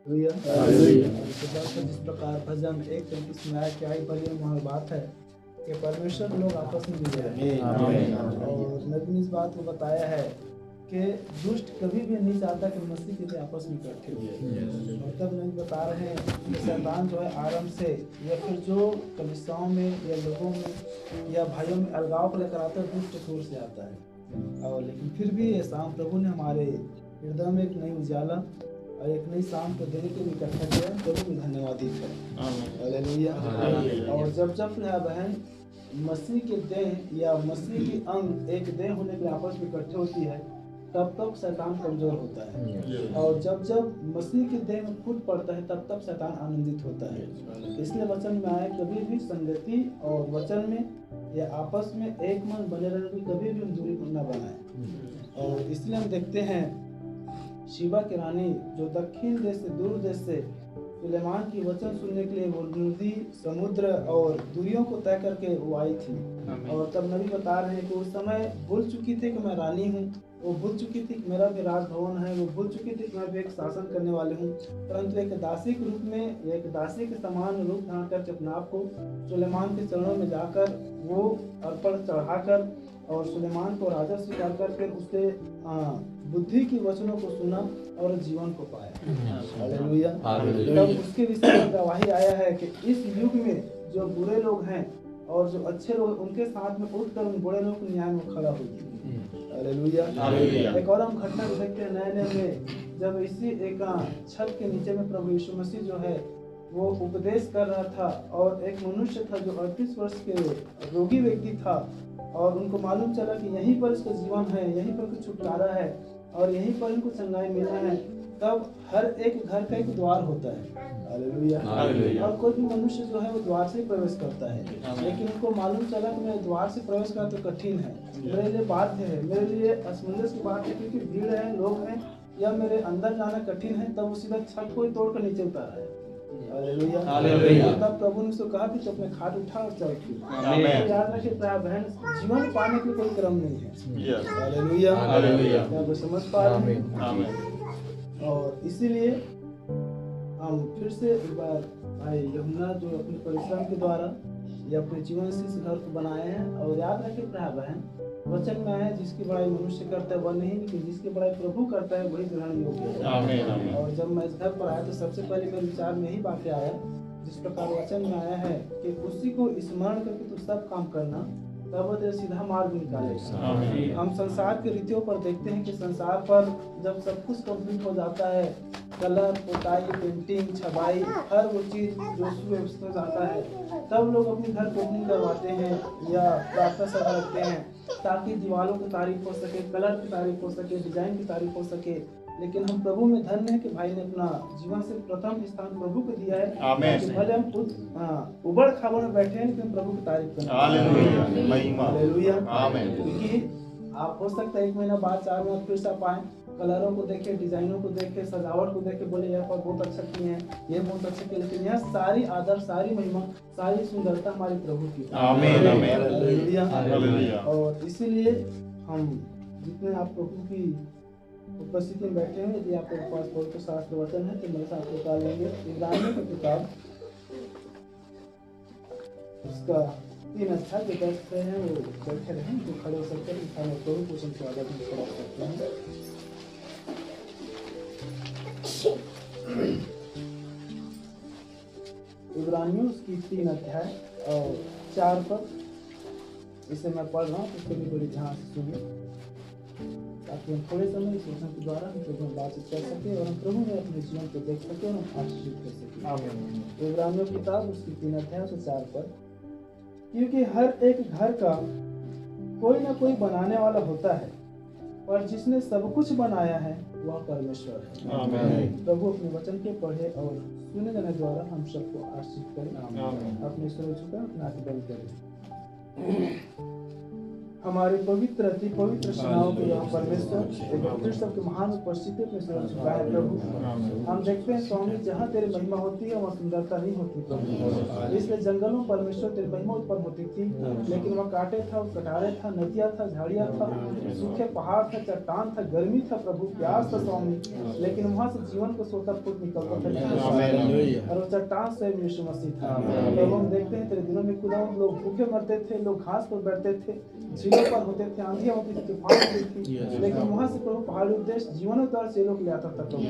जिस प्रकार भजन 1:33 में आया, क्या ही बड़ी वहाँ बात है कि परमेश्वर लोग आपस में मिल जाए। और नबी ने इस बात को बताया है कि दुष्ट कभी भी नहीं चाहता कि मसीह के लिए आपस में इकट्ठे हुए। मतलब नबी बता रहे हैं कि शैतान जो है आरंभ से या फिर जो कलीसियाओं में या लोगों में या भाइयों में अलगाव को लेकर आता है, दुष्ट सूर से आता है। और लेकिन फिर भी शाम प्रभु ने हमारे हृदय में एक नई उजाला और एक नई शाम को देने के लिए इकट्ठा किया। प्रभु में धन्यवादित है। हालेलुया। और जब भाई बहन मसीह के देह या मसीह की अंग एक देह होने के आपस में इकट्ठे होती है, तब तक शैतान कमजोर होता है। और जब मसीह के देह में फूट पड़ता है, तब शैतान आनंदित होता है। इसलिए वचन में आए, कभी भी संगति और वचन में या आपस में एक मन बने रहने की कभी भी हम दूरी न बनाए। और इसलिए हम देखते हैं शिवा की रानी जो दक्षिण देश से दूर देश से सुलेमान की वचन सुनने के लिए वो नदी समुद्र और दूरियों को तय करके वो आई थी। और तब नबी बता रहे हैं कि उस समय भूल चुकी थी कि मैं रानी हूँ, वो भूल चुकी थी कि मेरा भी राजभवन है, वो भूल चुकी थी कि मैं भी एक शासन करने वाली हूँ। परंतु एक दासी के रूप में, एक दासी के समान रूप धारण करके अपने आप को सुलेमान के चरणों में जाकर वो अर्पण चढ़ाकर और सुलेमान को राजा स्वीकार कर फिर उसके बुद्धि की वचनों को सुना और जीवन को पाया। हालेलुया। तब उसके विषय में गवाही आया है कि इस युग में जो बुरे लोग हैं और जो अच्छे लोग उनके साथ में उठकर उन बुरे लोगों के न्याय में खड़ा होगी। हालेलुया। एक और हम घटना देखते हैं नए में, जब इसी एक छत के नीचे में प्रभु यीशु मसीह जो है वो उपदेश कर रहा था और एक मनुष्य था जो 38 वर्ष के रोगी व्यक्ति था और उनको मालूम चला कि यहीं पर इसका जीवन है, यहीं पर कुछ छुटकारा है और यहीं पर इनको चंगाई मिलना है। तब हर एक घर का एक द्वार होता है। हालेलुया। और कोई भी मनुष्य जो है वो द्वार से प्रवेश करता है, लेकिन उनको मालूम चला कि मेरे द्वार से प्रवेश करना तो कठिन है, मेरे लिए बाध्य है, मेरे लिए असमंजस की बात है क्योंकि भीड़ है, लोग हैं, या मेरे अंदर जाना कठिन है। तब वो सीधा छत को ही तोड़कर नीचे उतारा है। हालेलुया। तब प्रभु ने उसको कहा कि तू अपने खाट उठा और चल फिर। याद रखिए प्यार बहन, जीवन पाने के कोई क्रम नहीं है। हालेलुया। क्या समझ पा रहे हैं? और इसीलिए हम फिर से एक बार भाई यमुना जो अपने परिश्रम के द्वारा या अपने जीवन से इस घर को बनाए हैं। और याद रखिए प्यार बहन, वचन में आया जिसकी बड़ाई मनुष्य करता है वह नहीं, लेकिन जिसकी बड़ाई प्रभु करता है वही ग्रहण योग्य है। और जब मैं इस घर पर आया तो सबसे पहले मेरे विचार में यही बातें आया, जिस प्रकार वचन में आया है कि उसी को स्मरण करके तू सब काम करना, तब वो तेरा सीधा मार्ग निकालेगा। हम संसार के रीतियों पर देखते हैं कि संसार पर जब सब कुछ कंप्लीट हो जाता है, कलर, पोताई, पेंटिंग, छपाई, हर वो चीज जो सुव्यवस्थित हो जाता है, तब लोग अपने घर को ओपनिंग करवाते हैं या प्रार्थना सभा रखते हैं ताकि दीवारों की तारीफ हो सके, कलर की तारीफ हो सके, डिजाइन की तारीफ हो सके। लेकिन हम प्रभु में धन्य है कि भाई ने अपना जीवन से प्रथम स्थान प्रभु को दिया है। कि भले हम उबड़ खाबड़ में बैठे हैं लेकिन प्रभु की तारीफ करें। हालेलुया। क्योंकि आप हो सकता है 1 महीना बाद 4 महीना फिर से आप आए, कलरों को देखे, डिजाइनों को देखे, सजावट को देखे, बोले यहाँ पर बहुत अच्छा किए हैं, ये बहुत अच्छा किए, लेकिन यह सारी आदर, सारी महिमा, सारी सुंदरता हमारे प्रभु की। हालेलुया। और इसीलिए हम जितने आप प्रभु की उपस्थिति में बैठे हैं, यदि आपके पास पवित्र शास्त्र वचन है तो मेरे साथ निकाल लेंगे। इब्रानियों की किताब उसका 3 अध्याय जो 10 से हैं वो बैठे रहें, जो खड़े हो सकते हैं प्रभु को स्वागत में खड़ा सकते हैं। इब्रानियों उसकी 3 अध्याय और 4 पद, इसे मैं पढ़ रहा हूँ तो उसको भी बड़ी ध्यान से सुनिए ताकि हम थोड़े समय इस वचन के द्वारा हम प्रभु बातचीत कर सके और हम प्रभु में अपने जीवन को देख सके और हम आशीषित कर सके। इब्रानियों की किताब उसकी 3 अध्याय से 4 पद, क्योंकि हर एक घर का कोई ना कोई बनाने वाला होता है, और जिसने सब कुछ बनाया है वह परमेश्वर है। प्रभु अपने वचन के पढ़े और सुने जाने द्वारा हम सबको आशीष करें। अपने सिर झुकाएं, अपने हाथ बंद करें। हमारे पवित्र अति पवित्र सेनाओं के यहाँ परमेश्वर एकत्रित सबके महान उपस्थिति में स्वयं चुका है प्रभु। हम देखते हैं स्वामी जहाँ तेरी महिमा होती है वहाँ सुंदरता नहीं होती प्रभु। इसलिए जंगलों में परमेश्वर तेरी महिमा उत्पन्न होती थी, लेकिन वहाँ कांटे था, कटारे था, नदियाँ था, झाड़ियाँ था, सूखे पहाड़ था, चट्टान था, गर्मी था प्रभु, प्यास था स्वामी, लेकिन वहाँ से जीवन को सोता फूट निकलता था और वो चट्टान स्वयं यीशु मसीह था। प्रभु हम देखते हैं तेरे दिनों में खुदा लोग भूखे मरते थे, लोग घास पर बैठते थे, झीलों पर होते थे, आंधियां होती थी, तूफान होती थी, लेकिन वहाँ से प्रभु पहाड़ी उद्देश्य जीवन द्वारा से लोग ले आता था प्रभु।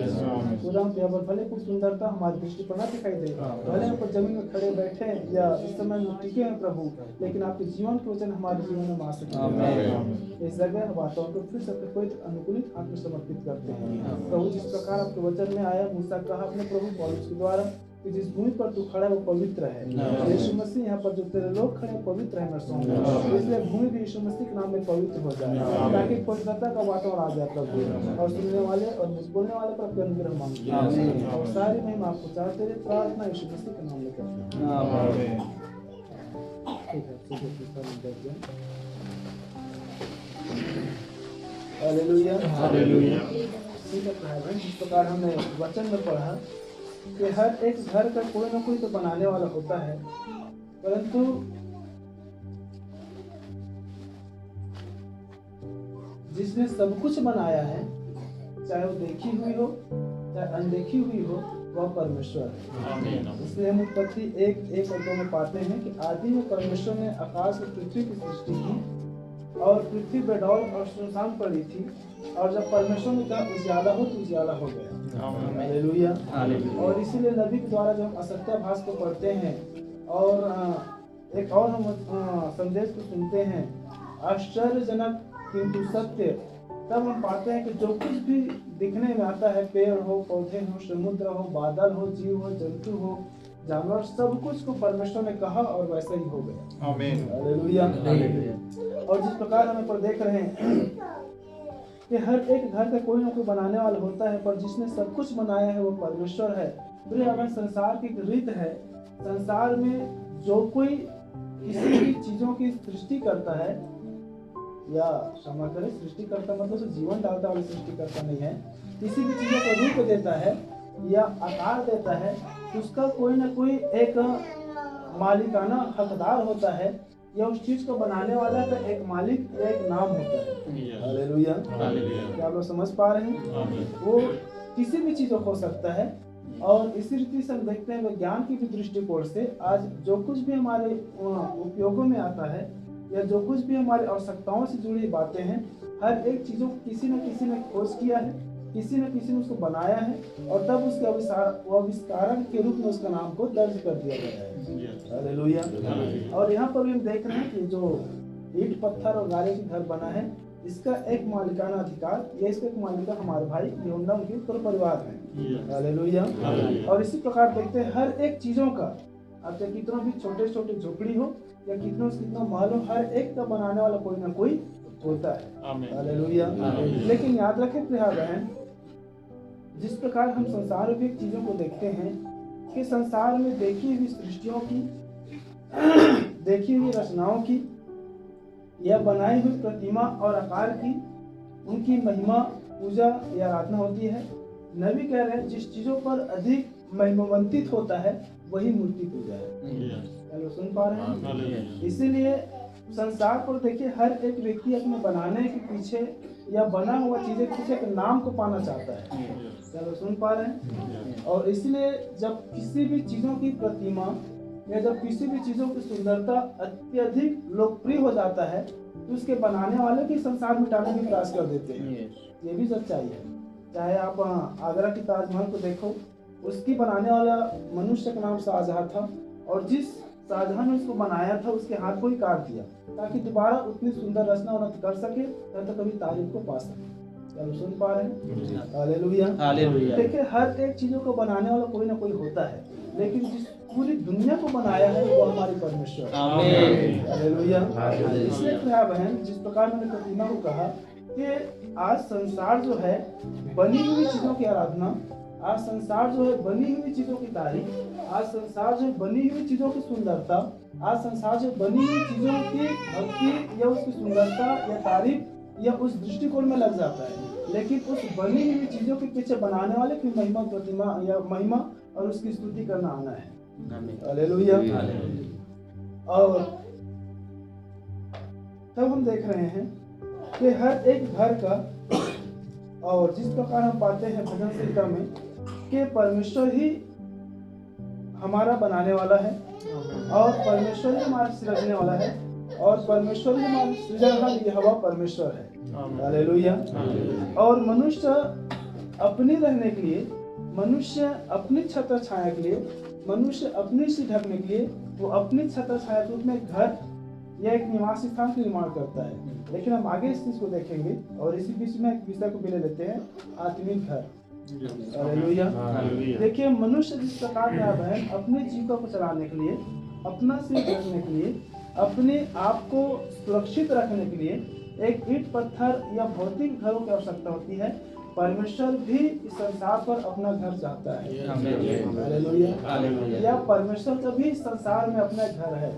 खुदा भले कुछ सुंदरता हमारी दृष्टि पर ना दिखाई दे, भले हम पर जमीन में खड़े बैठे या इस समय टिके हैं प्रभु, लेकिन आपके जीवन के वचन हमारे जीवन में आ सके। इस जगह बातों को फिर से कोई अनुकूलित हाथ में समर्पित करते हैं प्रभु। जिस प्रकार आपके वचन में आया, मूसा कहा अपने प्रभु पौलुस के द्वारा कि जिस भूमि पर तू खड़ा है वो पवित्र है। यीशु मसीह यहाँ पर जो तेरे लोग खड़े पवित्र है, मैं सोचूंगा इसलिए भूमि भी यीशु मसीह के नाम में पवित्र हो जाए, ताकि पवित्रता का वातावरण आ जाए प्रभु, और सुनने वाले और बोलने वाले पर अपने अनुग्रह मांगते और सारी महिमा आपको चाहते रहे। प्रार्थना यीशु मसीह के नाम में करते हैं। Hallelujah hallelujah. जिस प्रकार हमने वचन में पढ़ा कि हर एक घर का कोई ना कोई तो बनाने वाला होता है, परंतु जिसने सब कुछ बनाया है, चाहे वो देखी हुई हो चाहे अनदेखी हुई हो, वह परमेश्वर है। इसलिए हम उत्पत्ति 1:1 में पाते हैं कि आदि में परमेश्वर ने आकाश और पृथ्वी की सृष्टि की और पृथ्वी बेडौल और सुनसान पड़ी थी, और जब परमेश्वर ने कहा उजियाला हो तो उजियाला हो गया। हालेलुया। और इसीलिए नबी के द्वारा जब हम असत्याभास को पढ़ते हैं और एक और हम संदेश को सुनते हैं आश्चर्यजनक किंतु सत्य, तब हम पाते हैं कि जो कुछ भी दिखने में आता है, पेड़ हो, पौधे हो, समुद्र हो, बादल हो, जीव हो, जंतु हो, जानवर, सब कुछ को परमेश्वर ने कहा और वैसा ही हो गया। आमीन। हालेलुया। और जिस प्रकार हम पर देख रहे हैं कि हर एक घर का कोई ना कोई बनाने वाला होता है, पर जिसने सब कुछ बनाया है वो परमेश्वर है। प्रिय अगर संसार की एक रीत है, संसार में जो कोई किसी भी चीजों की सृष्टि करता है, या क्षमा करें सृष्टि करता मतलब तो जीवन डालता वाली सृष्टि करता नहीं है, किसी भी चीजों को रूप देता है या आकार देता है, तो उसका कोई ना कोई एक मालिकाना हकदार होता है, या उस चीज को बनाने वाला का एक मालिक या एक नाम होता है। हालेलुया। क्या आप लोग समझ पा रहे हैं? वो किसी भी चीज हो सकता है, और इसी रीति से हम देखते हैं विज्ञान की भी दृष्टिकोण से आज जो कुछ भी हमारे उपयोगों में आता है या जो कुछ भी हमारी आवश्यकताओं से जुड़ी बातें हैं, हर एक चीजों को किसी न किसी ने खोज किया है, किसी न किसी ने उसको बनाया है, और तब उसके आविष्कारक के रूप में उसका नाम को दर्ज कर दिया गया है। हालेलुया। और यहाँ पर भी हम देख रहे हैं कि जो ईंट पत्थर और गारे की घर बना है, इसका एक मालिकाना अधिकार या इसका एक मालिका हमारे भाई यूहन्ना उनके पूरे परिवार है। हालेलुया। और इसी प्रकार देखते हैं हर एक चीजों का, अब चाहे कितना भी छोटे छोटे झोपड़ी हो या कितना महल हो, हर एक का बनाने वाला कोई ना कोई होता है। हालेलुया। लेकिन याद रखें प्रिय बहन, जिस प्रकार हम संसार में चीजों को देखते हैं कि संसार में देखी हुई सृष्टियों की, देखी हुई रचनाओं की या बनाई हुई प्रतिमा और आकार की, उनकी महिमा, पूजा या आराधना होती है। नबी कह रहे हैं जिस चीजों पर अधिक महिमान्वित होता है वही मूर्ति पूजा है। चलो सुन पा रहे हैं? इसीलिए संसार पर देखिए हर एक व्यक्ति अपने बनाने के पीछे या बना हुआ चीजें के पीछे एक नाम को पाना चाहता है। चलो सुन पा रहे हैं? और इसलिए जब किसी भी चीजों की प्रतिमा या जब किसी भी चीजों की सुंदरता अत्यधिक लोकप्रिय हो जाता है, तो उसके बनाने वाले भी संसार मिटाने की प्रयास कर देते हैं। ये भी सच्चाई है। चाहे आप आगरा की ताजमहल को देखो, उसकी बनाने वाला मनुष्य का नाम शाहजहां था, और जिस शाहजहां ने उसको बनाया था उसके हाथ को ही काट दिया ताकि दोबारा उतनी सुंदर रचना उन्नत कर सके, तो कभी तारीफ को पा सके। चलो सुन पा रहे हैं? हालेलुया। हालेलुया। देखिए हर एक चीजों को बनाने वाला कोई ना कोई होता है, लेकिन जिस पूरी दुनिया को बनाया है वो हमारी परमेश्वर। हालेलुया। इसलिए प्रिय बहन, जिस प्रकार मैंने प्रतिमा को कहा कि आज संसार जो है बनी हुई चीजों की आराधना आज संसार जो है बनी हुई चीजों की तारीफ, आज संसार जो बनी हुई चीजों की सुंदरता, आज संसार जो बनी हुई चीजों की भक्ति या उसकी सुंदरता या तारीफ या उस दृष्टिकोण में लग जाता है, लेकिन उस बनी हुई चीजों के पीछे बनाने वाले की महिमा प्रतिमा या महिमा और उसकी स्तुति करना आना है। हालेलुया। और तब हम देख रहे हैं कि हर एक घर का, और जिस प्रकार हम पाते हैं भजन संहिता में कि परमेश्वर ही हमारा बनाने वाला है और परमेश्वर ही हमारा सृजने वाला है और परमेश्वर ही हमारा सृजनहार यहोवा परमेश्वर है। हालेलुया। और मनुष्य अपने रहने के लिए, मनुष्य अपनी छत्र छाया के लिए, मनुष्य अपने से ढकने के लिए वो अपनी छत्र छाया के रूप में घर या एक निवास स्थान का निर्माण करता है। लेकिन हम आगे इस चीज को देखेंगे और इसी बीच में एक विषय को भी ले लेते हैं, आत्मिक घर। हालेलुया। देखिए मनुष्य जिस प्रकार का बहन अपने जीविका को चलाने के लिए, अपना सिर ढकने के लिए, अपने आप को सुरक्षित रखने के लिए एक ईंट पत्थर या भौतिक घरों की आवश्यकता होती है, परमेश्वर भी इस संसार पर अपना घर चाहता है। हालेलुया। या परमेश्वर का भी इस संसार में अपना घर है।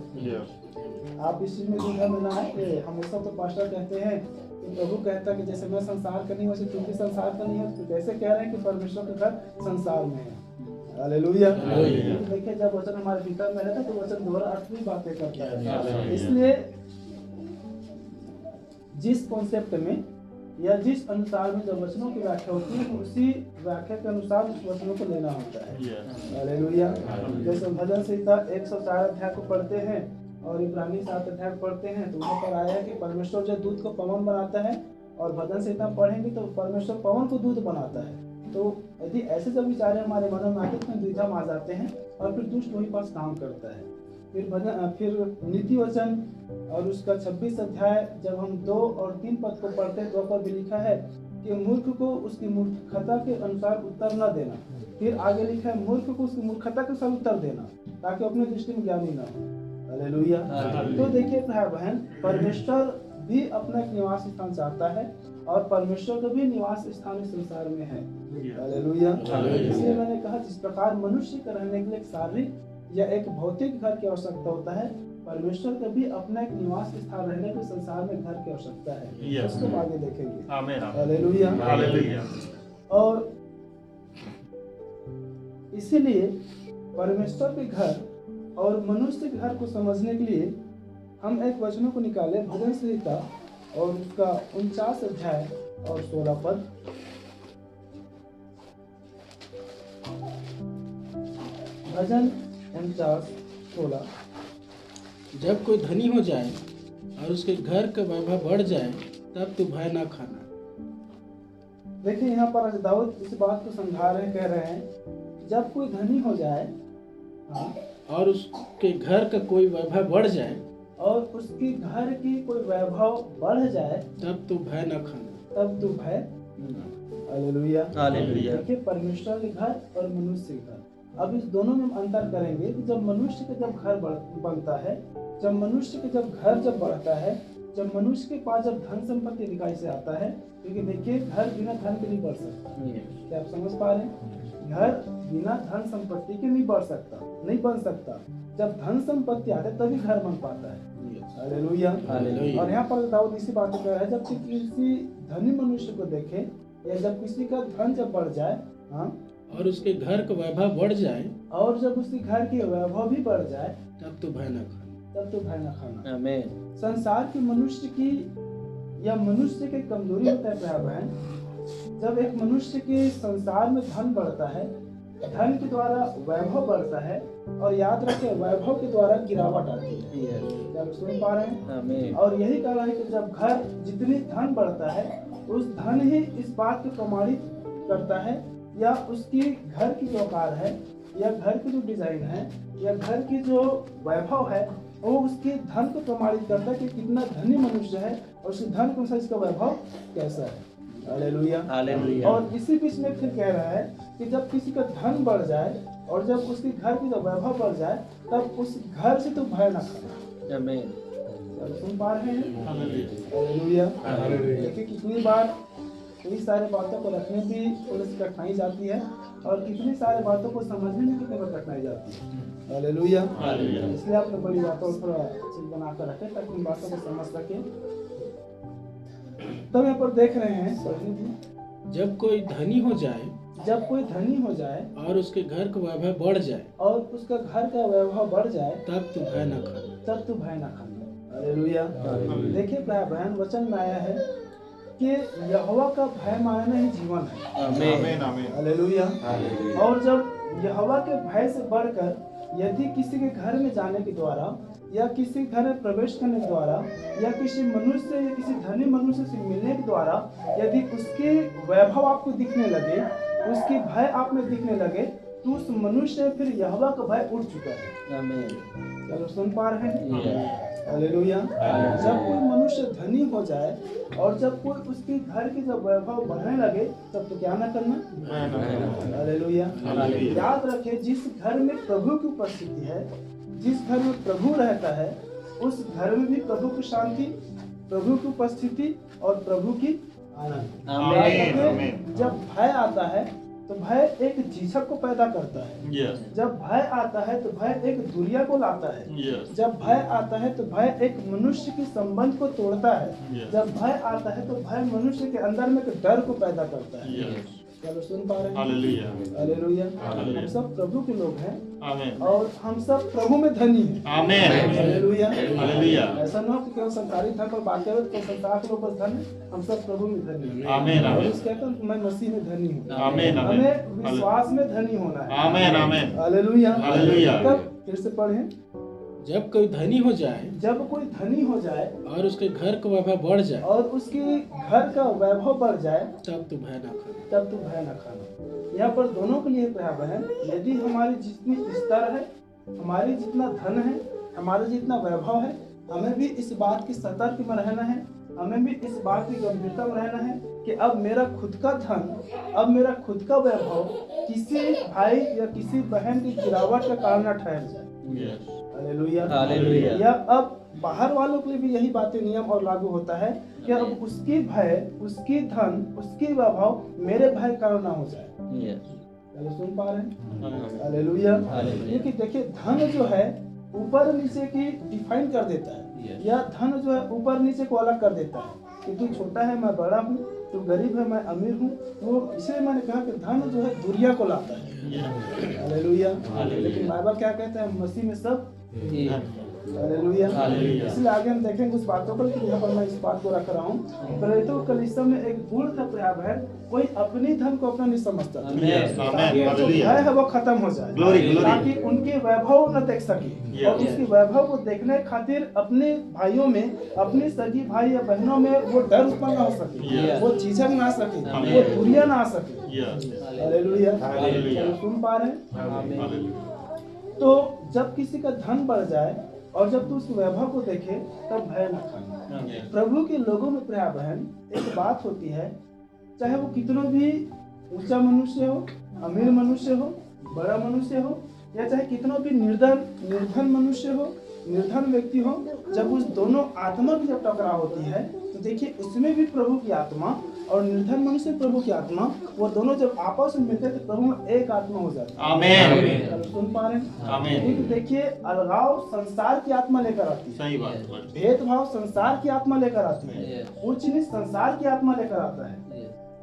आप इस चीज में ध्यान देना है कि हमेशा तो पास्टर कहते हैं कि प्रभु कहता है कि जैसे मैं संसार का नहीं वैसे तुम भी संसार का नहीं है, तो कैसे कह रहे हैं कि परमेश्वर का घर संसार में है। हालेलुया। देखिए जब वचन हमारे भीतर में रहता है तो वचन द्वारा अर्थवी बातें करता है। इसलिए जिस कॉन्सेप्ट में या जिस अनुसार में जब वचनों की व्याख्या होती है उसी व्याख्या के अनुसार उस वचनों को लेना होता है। हालेलुया। जैसे भजन संहिता 104 अध्याय को पढ़ते हैं और इब्रानी 7 अध्याय पढ़ते हैं तो वहाँ पर आया है कि परमेश्वर जो दूध को पवन बनाता है, और भजन संहिता पढ़ेंगे तो परमेश्वर पवन को दूध बनाता है। तो यदि ऐसे जब विचार हमारे मनों में आते तो द्विधा आ जाते हैं और फिर दुष्ट वही पास काम करता है। फिर नीति वचन और उसका 26 अध्याय जब हम 2 और 3 पद को पढ़ते हैं तो पर भी लिखा है कि मूर्ख को उसकी मूर्खता के अनुसार उत्तर न देना। फिर आगे लिखा है मूर्ख को उसकी मूर्खता के अनुसार उत्तर देना ताकि अपने दृष्टि में ज्ञानी न हो। हालेलुया। तो देखिए भाई बहन, परमेश्वर भी अपना एक निवास स्थान चाहता है और परमेश्वर का भी निवास स्थान इस संसार में है। हालेलुया। इसलिए मैंने कहा जिस प्रकार मनुष्य का रहने के लिए एक शारीरिक या एक भौतिक घर की आवश्यकता होता है, परमेश्वर का भी अपना एक निवास स्थान रहने के संसार में घर की आवश्यकता है। उसको आगे देखेंगे। हालेलुया। और इसीलिए परमेश्वर के घर और मनुष्य के घर को समझने के लिए हम एक वचनों को निकाले भजन संहिता और उसका 49 अध्याय और 16 पद। भजन 49:16। जब कोई धनी हो जाए और उसके घर का वैभव बढ़ जाए तब तू भय ना खाना। देखिए यहाँ पर दाऊद इस बात को समझा रहे, कह रहे हैं जब कोई धनी हो जाए और उसके घर का कोई वैभव बढ़ जाए, और उसके घर की कोई वैभव बढ़ जाए तब तू भय न खाना। तब तू भय। हालेलुया। हालेलुया। देखिए परमेश्वर के घर और मनुष्य के घर, अब इस दोनों में हम अंतर करेंगे कि जब मनुष्य का जब घर बनता है, जब मनुष्य का जब घर जब बढ़ता है, जब मनुष्य के पास जब धन संपत्ति दिखाई से आता है, क्योंकि देखिए घर बिना धन के नहीं बढ़ सकता। क्या आप समझ पा रहे हैं? घर बिना धन संपत्ति के नहीं बढ़ सकता, नहीं बन सकता। जब धन संपत्ति आते तभी घर बन पाता है। हालेलुया। और यहाँ पर दाऊद इसी बात को कह रहा है, जब किसी धनी मनुष्य को देखे या जब किसी का धन जब बढ़ जाए, और उसके घर का वैभव बढ़ जाए, और जब उसके घर की वैभव भी बढ़ जाए, तब तो भय न खाना। तब तो भय न खाना। आमीन। संसार के मनुष्य की या मनुष्य की कमजोरी होता है भाई बहन, जब एक मनुष्य के संसार में धन बढ़ता है, धन के द्वारा वैभव बढ़ता है, और याद रखें वैभव के द्वारा गिरावट आती है। क्या आप सुन पा रहे हैं? आमीन। और यही कारण है कि जब घर जितनी धन बढ़ता है, उस धन ही इस बात को प्रमाणित करता है, या उसकी घर की जो आकार है, या घर की जो डिजाइन है, या घर की जो वैभव है, वो उसके धन को प्रमाणित करता है कि कितना धनी मनुष्य है और उसके धन के अनुसार इसका वैभव कैसा है। हालेलुया। हालेलुया। और इसी बीच में फिर कह रहा है कि जब किसी का धन बढ़ जाए और जब उसके घर की जो वैभव बढ़ जाए, तब उस घर से तो भय न खाना। आमीन। सुन पा रहे हैं? हालेलुया। देखिए कितनी बार कई सारे बातों को रखने भी थोड़ी सी कठिनाई जाती है और कितनी सारी बातों को समझने में कितनी बार कठिनाई जाती है। हालेलुया। इसलिए आप लोग बड़ी बातों को थोड़ा चिल बना कर रखें ताकि उन बातों को समझ सकें। तब यहाँ पर देख रहे हैं, पढ़ने दीजिए। जब कोई धनी हो जाए जब कोई धनी हो जाए और उसके घर का वैभव बढ़ जाए और उसका घर का वैभव बढ़ जाए तब तू भय न खाना। तब तू भय न खाना। हालेलुया। देखिए भाई बहन, वचन में आया है कि यहोवा का भय मानना ही जीवन है। आमीन आमीन। हालेलुया। और जब यहोवा के भय से बढ़कर यदि किसी के घर में जाने के द्वारा या किसी घर में प्रवेश करने के द्वारा या किसी मनुष्य या किसी धनी मनुष्य से मिलने के द्वारा यदि उसके वैभव आपको दिखने लगे, उसकी भय आप में दिखने लगे, तो उस मनुष्य में फिर यहोवा का भय उठ चुका है। आमीन। चलो सुन पा रहे हैं? हालेलुया। जब कोई मनुष्य धनी हो जाए और जब कोई उसके घर की जब वैभव बढ़ने लगे तब तो क्या ना करना। हालेलुया। याद रखें, जिस घर में प्रभु की उपस्थिति है, जिस घर में प्रभु रहता है, उस घर में भी प्रभु की शांति, प्रभु की उपस्थिति और प्रभु की आनंद। जब भय आता है तो भय एक झिझक को पैदा करता है। जब भय आता है तो भय एक दुरिया को लाता है। जब भय आता है तो भय एक मनुष्य के संबंध को तोड़ता है। जब भय आता है तो भय मनुष्य के अंदर में एक डर को पैदा करता है। चलो सुन पा रहे हैं? हालेलुया। हम सब प्रभु के लोग हैं। आमीन। और हम सब प्रभु में धनी हैं। आमीन। हालेलुया। ऐसा न हो कि केवल संसारी धन पर बात करें तो संसार के लोग बस धन है, हम सब प्रभु में धनी हैं। आमीन। और उसके कहते हैं मैं मसीह में धनी हूँ। आमीन। हमें विश्वास में धनी होना है। आमीन आमीन। हालेलुया। हालेलुया। तब फिर से पढ़ें। जब कोई धनी हो जाए जब कोई धनी हो जाए और उसके घर का वैभव बढ़ जाए और उसके घर का वैभव बढ़ जाए तब तू भय न खाना। तब तू भय न खाना। यहाँ पर दोनों के लिए भाई बहन, यदि हमारी जितनी स्तर है, हमारी जितना धन है, हमारा जितना वैभव है, हमें भी इस बात की सतर्क में रहना है, हमें भी इस बात की गंभीरता में रहना है कि अब मेरा खुद का धन, अब मेरा खुद का वैभव किसी भाई या किसी बहन की गिरावट का कारण न ठहर जाए। हालेलुया। हालेलुया। या अब बाहर वालों के लिए भी यही बातें नियम और लागू होता है कि अब उसकी भय, उसकी धन, उसकी वैभव मेरे भय कारण ना हो जाए। चलो सुन पा रहे हैं? हालेलुया। क्योंकि देखिए, धन जो है ऊपर नीचे की डिफाइन कर देता है, या धन जो है ऊपर नीचे को अलग कर देता है कि तू छोटा है मैं बड़ा हूँ, तू गरीब है मैं अमीर हूँ। वो इसलिए मैंने कहा कि धन जो है दुनिया को लाता है। हालेलुया। लेकिन बाइबल क्या कहता है? मसीह में सब। हालेलुया। इसलिए आगे हम देखेंगे उस बातों पर, कि यहाँ पर मैं इस बात को रख रहा हूँ। प्रेरितों के कलीसिया में एक गुण था प्रयाब है, कोई अपनी धन को अपना नहीं समझता, ताकि जो भय है वो खत्म हो जाए, ताकि उनके वैभव न देख सके। और उसके वैभव को देखने खातिर अपने भाइयों में, अपने सगी भाई या बहनों में वो डर उत्पन्न ना हो सके, वो झिझक ना सके, वो दुरिया ना आ सके। हालेलुया। सुन पा रहे हैं? तो जब किसी का धन बढ़ जाए और जब तू उस वैभव को देखे तब भय न खाना। प्रभु के लोगों में प्रिय बहन, एक बात होती है, चाहे वो कितना भी ऊंचा मनुष्य हो, अमीर मनुष्य हो, बड़ा मनुष्य हो, या चाहे कितना भी निर्धन मनुष्य हो, निर्धन व्यक्ति हो, जब उस दोनों आत्मा की जब टकराव होती है तो देखिए उसमें भी प्रभु की आत्मा और निर्धन मनुष्य प्रभु की आत्मा, वो दोनों जब आपस में मिलते हैं तो प्रभु में एक आत्मा हो जाती है। आमीन। सुन पा रहे हैं? आमीन। देखिए, अलगाव संसार की आत्मा लेकर आती है। सही बात। भेदभाव संसार की आत्मा लेकर आती है। उच्च नीच संसार की आत्मा लेकर आता है।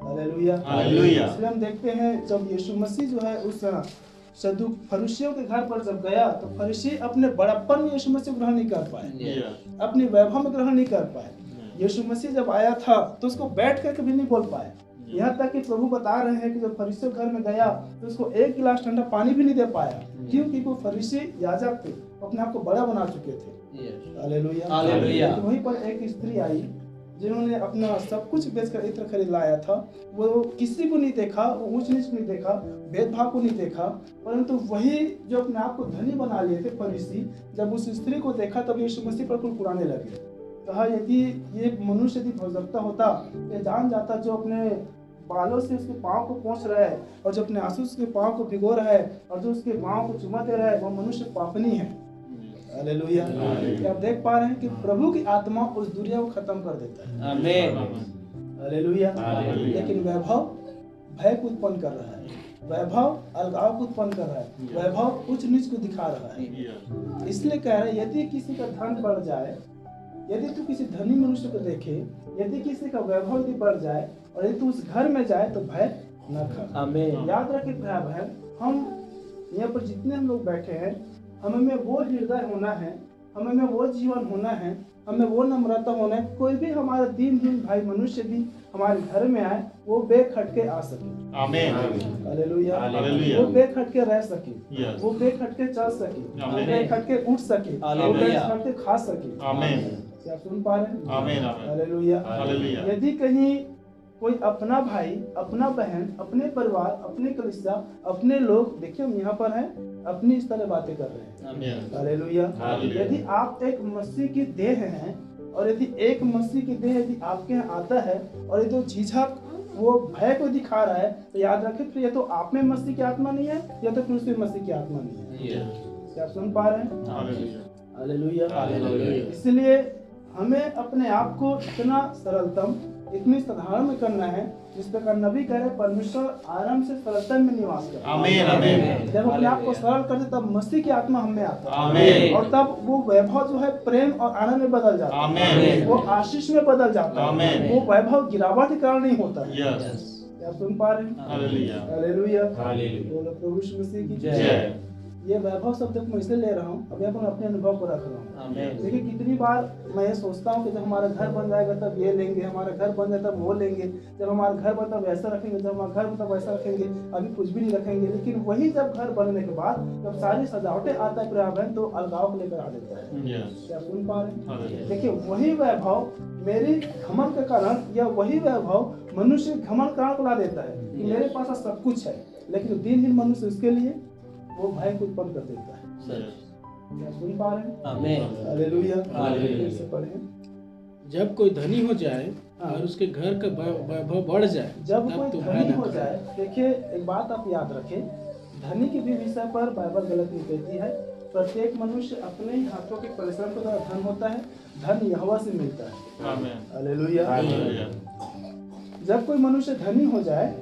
हालेलुया। हालेलुया। इसलिए हम देखते हैं जब यीशु मसीह जो है उस फरीसियों के घर पर जब गया तो फरीसी अपने बड़प्पन में यीशु मसीह ग्रहण नहीं कर पाए, अपने वैभव में ग्रहण नहीं कर पाए। यीशु मसीह जब आया था तो उसको बैठ कर कभी नहीं बोल पाए। यहाँ तक कि प्रभु बता रहे हैं कि जब फरीसियों घर में गया तो उसको एक गिलास ठंडा पानी भी नहीं दे पाया, क्योंकि वो फरीसी याजक थे, अपने आप को बड़ा बना चुके थे। हालेलुया। तो वहीं पर एक स्त्री आई जिन्होंने अपना सब कुछ बेचकर इत्र खरीद लाया था। वो किसी को नहीं देखा, वो ऊंच नीच नहीं देखा, भेदभाव को नहीं देखा, परंतु वही जो अपने आप को धनी बना लिए थे फरीसी, जब उस स्त्री को देखा तब यीशु मसीह पर कुड़कुड़ाने लगे। कहा यदि ये मनुष्य यदि भविष्यवक्ता होता ये जान जाता, जो अपने बालों से उसके पाँव को पोंछ रहा है और जो अपने आंसू उसके पाँव को भिगो रहा है और जो उसके पाँव को चुमा दे रहा है वो मनुष्य पापनी है। हालेलुया। आप देख पा रहे हैं कि प्रभु की आत्मा उस दुनिया को खत्म कर देता है। आमीन। हालेलुया। हालेलुया। लेकिन वैभव भय को उत्पन्न कर रहा है, वैभव अलगाव को उत्पन्न कर रहा है, वैभव उच्च नीच को दिखा रहा है। Yes. इसलिए कह रहे हैं यदि किसी का धन बढ़ जाए, यदि तू किसी धनी मनुष्य को देखे, यदि किसी का वैभव यदि बढ़ जाए और यदि तू उस घर में जाए तो भय न खा। आमीन। याद रखे भाई बहन, हम यहाँ पर जितने हम लोग बैठे हैं, हमें वो हृदय होना है, हमें वो जीवन होना है, हमें वो नम्रता होना है। कोई भी हमारा दीनहीन भाई मनुष्य भी हमारे घर में आए, वो बेखटके आ सके। Amen. हालेलुया। हालेलुया। वो बेखटके रह सके, Yes. वो बेखटके चल सके, वो आमीन। बेखटके उठ सके, वो हालेलुया। बेखटके खा सके। Amen. क्या आप सुन पा रहे हैं? Amen. Amen. हालेलुया। हालेलुया। यदि कहीं कोई अपना भाई, अपना बहन, अपने परिवार, अपने कलीसिया, अपने लोग, देखिए हम यहाँ पर हैं, अपनी इस तरह बातें कर रहे हैं। Yes. हालेलुया। हालेलुया। यदि आप एक मसीह की देह हैं और यदि एक मसीह की देह यदि आपके यहाँ आता है और यदि वो झिझक, वो भय को दिखा रहा है, तो याद रखें फिर या तो आप में मसीह की आत्मा नहीं है या तो फिर उसमें मसीह की आत्मा नहीं है। Yes. क्या आप सुन पा रहे हैं? Hallelujah. हालेलुया। हालेलुया। इसलिए हमें अपने आप को इतना सरलतम, इतनी साधारण में करना है जिस प्रकार नबी कह रहे परमेश्वर आराम से सरलता में निवास करे। Amen. Amen. जब अपने आप को सरल करते तब मसीह की आत्मा हमें आता है Amen. और तब वो वैभव जो है प्रेम और आनंद में बदल जाता है, Amen. वो आशीष में बदल जाता है, Amen. वो वैभव गिरावट के कारण नहीं होता है। Yes. क्या आप सुन पा रहे हैं? Hallelujah. हालेलुया। Hallelujah. बोलो प्रभु यीशु मसीह की जय। जय। ये वैभव शब्द को मैं इसलिए ले रहा हूँ, अब यहाँ पर मैं अपने अनुभव को रख रहा हूँ। आमीन। देखिए कितनी बार मैं ये सोचता हूँ कि जब हमारा घर बन जाएगा तब ये लेंगे, हमारा घर बन जाए तब वो लेंगे, जब हमारा घर बन तब वैसा रखेंगे, जब हमारा घर बन तब वैसा रखेंगे, अभी कुछ भी नहीं रखेंगे। लेकिन वही जब घर बनने के बाद जब सारी सजावटें आता है पर्यावरण, तो अलगाव को लेकर आ देता है। Yes. क्या सुन पा रहे हैं? Hallelujah. देखिए वही वैभव मेरे घमंड के कारण या वही वैभव मनुष्य के घमंड के कारण को ला देता है कि मेरे पास सब कुछ है, लेकिन दीनहीन मनुष्य उसके लिए वो भय को उत्पन्न कर देता है। Yes. क्या सुन पा रहे हैं? आमीन। हालेलुया। हालेलुया। फिर से पढ़ें। जब कोई धनी हो जाए और उसके घर का वैभव बढ़ जाए जब तब कोई तो भय धनी न हो खाना। जाए, देखिए एक बात आप याद रखें, धनी के भी विषय पर बाइबल गलत नहीं कहती है। प्रत्येक मनुष्य अपने ही हाथों के परिश्रम के द्वारा धन होता है, धन यहोवा से मिलता है। Amen. हालेलुया। Hallelujah. जब कोई मनुष्य धनी हो जाए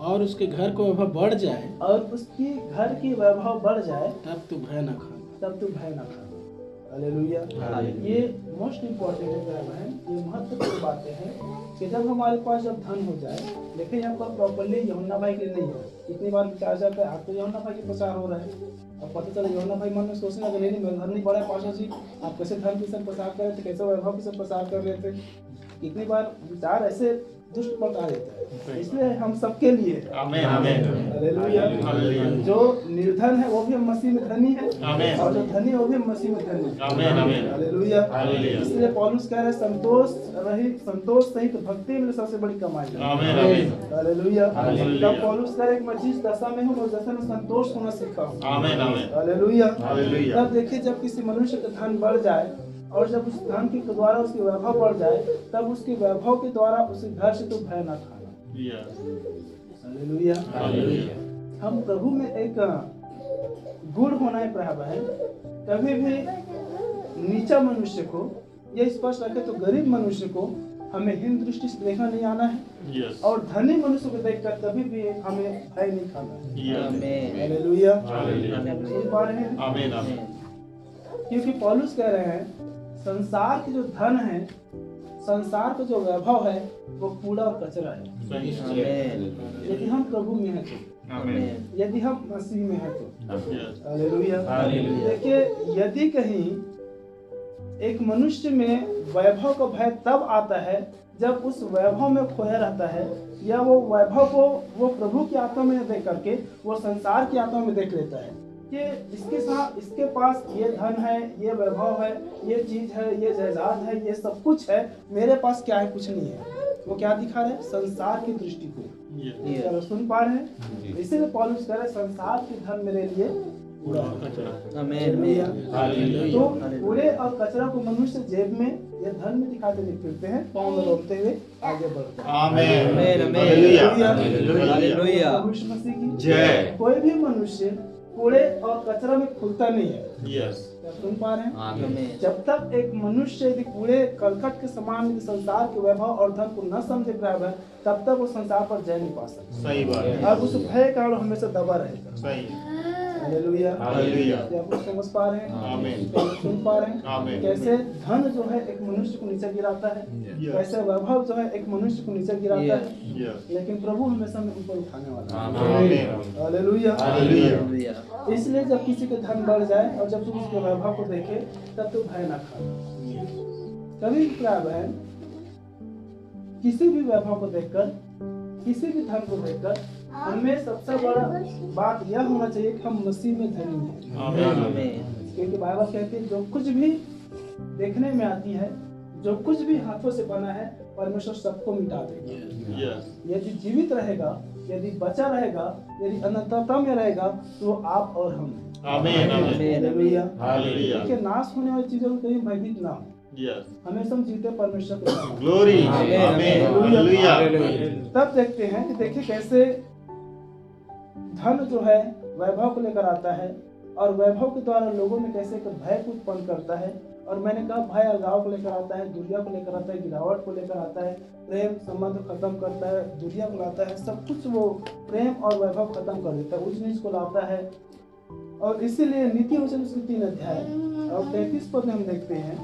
और उसके घर का वैभव बढ़ जाए और उसकी घर की वैभव बढ़ जाए तब तो भय न खाना। तब तू भय ना खा। हालेलुया। हालेलुया। ये मोस्ट इम्पोर्टेंट है, ये महत्वपूर्ण बातें हैं कि जब हमारे पास जब धन हो जाए। देखिए यहाँ पर प्रॉपर्ली यूहन्ना भाई के लिए नहीं है। कितनी बार विचार जाता है आप तो यूहन्ना भाई के प्रचार हो रहा है, अब पता चला यूहन्ना भाई मन में सोचने लगे नहीं मेरा धन नहीं बढ़ा है, पास्टर जी आप कैसे धन के सब प्रचार कर रहे थे, कैसे वैभव के सब प्रचार कर रहे थे। कितनी बार विचार ऐसे दुष्ट पलटा देता है, इसलिए हम सबके लिए है। Amen. Amen. हालेलुया। हालेलुया। जो निर्धन है वो भी हम मसीह में धनी है, आमीन। और जो धनी है वो भी हम मसीह में धनी है। Amen. Amen. हालेलुया। हालेलुया। इसलिए पौलुस कह रहे हैं संतोष सहित भक्ति में सबसे बड़ी कमाई है। Amen. Amen. हालेलुया। हालेलुया। तब पौलुस कह रहे हैं कि मैं जिस दशा में हूँ उस दशा में संतोष होना सीखा हूँ। Amen. Amen. हालेलुया। हालेलुया। तब देखिए जब किसी मनुष्य का धन बढ़ जाए और जब उस धन के द्वारा उसकी वैभव बढ़ जाए, तब उसके वैभव के द्वारा उसे घर से तो भय ना खाना। Yes. हालेलुया। हालेलुया। हम प्रभु में एक गुण होना है प्रभु है। कभी भी नीचा मनुष्य को, ये स्पष्ट रखे तो गरीब मनुष्य को हमें हीन दृष्टि से देखना नहीं आना है, Yes. और धनी मनुष्य को देखकर कभी भी हमें भय नहीं खाना है। Yes. आमीन। हालेलुया। हालेलुया। आप सुन पा रहे हैं? Amen. Amen. क्योंकि पौलुस कह रहे हैं संसार के जो धन है, संसार का जो वैभव है वो कूड़ा और कचरा है। आमीन। यदि हम प्रभु में हैं तो, Amen. यदि हम मसीह में हैं तो। Yes. हालेलुया। हालेलुया। देखिए यदि कहीं एक मनुष्य में वैभव का भय तब आता है जब उस वैभव में खोया रहता है, या वो वैभव को वो प्रभु की आत्मा में देख करके वो संसार की आत्मा में देख लेता है कि इसके साथ इसके पास ये धन है, ये वैभव है, ये चीज है, ये जायदाद है, ये सब कुछ है, मेरे पास क्या है? कुछ नहीं है। वो क्या दिखा रहे हैं? संसार की दृष्टि को। Yes. चलो सुन पा रहे हैं? इसीलिए पौलुस कह रहे हैं संसार के धन मेरे लिए कूड़ा और कचरा। आमीन। तो कूड़े और कचरा को मनुष्य जेब में या धन में दिखाते हुए फिरते हैं, पाँव में रोकते हुए आगे बढ़ते हैं। Amen. आमीन। हालेलुया। हालेलुया। प्रभु यीशु मसीह की जय। कोई भी मनुष्य कूड़े और कचरा में खुलता नहीं है। Yes. क्या सुन पा रहे हैं? आमीन। जब तक एक मनुष्य यदि कूड़े करकट के समान यदि संसार के वैभव और धन को न समझे प्राप्त है, तब तक वो संसार पर जय नहीं पा सकता। सही बात है। और उस भय का कारण हमेशा दबा रहेगा। सही है। हालेलुया। हालेलुया। क्या आप कुछ समझ पा रहे हैं? आमीन। क्या आप सुन पा रहे हैं? आमीन। कैसे धन जो है एक मनुष्य को नीचे गिराता है, Yes. कैसे वैभव जो है एक मनुष्य को नीचे गिराता है, Yes. लेकिन प्रभु हमेशा में ऊपर उठाने वाला है। आमीन। हालेलुया। हालेलुया। इसलिए जब किसी के धन बढ़ जाए और जब तुम उसके वैभव को देखे, तब तो भय ना खा। कभी भी क्या है, किसी भी वैभव को देखकर, किसी भी धन को देखकर हमें सबसे बड़ा बात यह होना चाहिए कि हम मसीह में धनी हैं। आमीन। आमीन। क्योंकि बाइबल कहती है जो कुछ भी देखने में आती है, जो कुछ भी हाथों से बना है, परमेश्वर सबको मिटा देगा। Yes. यदि जीवित रहेगा, यदि बचा रहेगा, यदि अनंतता में रहेगा, तो आप और हम हैं। आमीन। आमीन। हालेलुया। हालेलुया। देखिए, नाश होने वाली चीजों को कहीं भयभीत ना हो, Yes. हमेशा हम जीते परमेश्वर के साथ। Glory. आमीन। आमीन। हालेलुया। तब देखते हैं कि देखिए कैसे धन जो है वैभव को लेकर आता है और वैभव के द्वारा लोगों में कैसे एक भय को उत्पन्न करता है। और मैंने कहा भय अलगाव को लेकर आता है, दुर्या को लेकर आता है, गिरावट को लेकर आता है, प्रेम संबंध खत्म करता है, दुर्या को लाता है, सब कुछ वो प्रेम और वैभव खत्म कर देता है, उच्च नीच को लाता है। और इसीलिए नीति वचन उसके 3 अध्याय और 33 पद में हम देखते हैं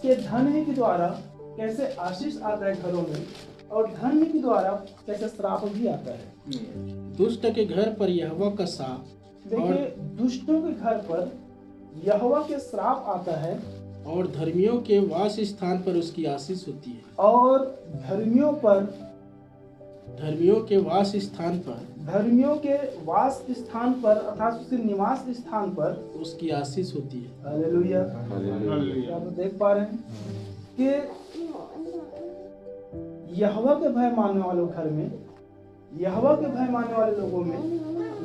कि धन ही के द्वारा कैसे आशीष आता है घरों में, और धन के द्वारा कैसे श्राप भी आता है। दुष्ट के घर पर यहोवा का शाप देखिए, दुष्टों के घर पर यहोवा के श्राप आता है और धर्मियों के वास स्थान पर उसकी आशीष होती है। और धर्मियों के वास स्थान पर धर्मियों के वास स्थान पर अर्थात उसके निवास स्थान पर उसकी आशीष होती है। हालेलुया। हालेलुया। क्या आप देख पा रहे हैं कि यहोवा के भय मानने वालों घर में, यहोवा के भय मानने वाले लोगों में,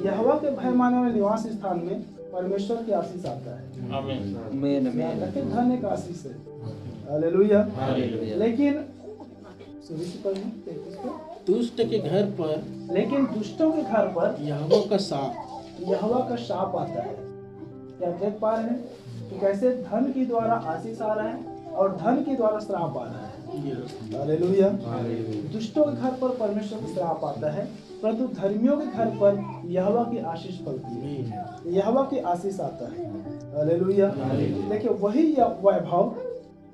यहोवा के भय मानने वाले निवास स्थान में परमेश्वर की आशीष आता है। आमीन। आमीन। याद रखें, धन एक आशीष है। हालेलुया। हालेलुया। लेकिन शुरू से पढ़ें, 33 पे। दुष्ट के घर पर लेकिन दुष्टों के घर पर यहोवा का शाप यहोवा का शाप आता है। क्या आप देख पा रहे हैं कि कैसे धन के द्वारा आशीष आ रहा है और धन के द्वारा श्राप आ रहा है। हालेलुया। दुष्टों के घर पर परमेश्वर का श्राप आता है, परंतु धर्मियों के घर पर यहोवा की आशीष फलती है, यहोवा की आशीष आता है। हालेलुया। देखिए, वही वैभव,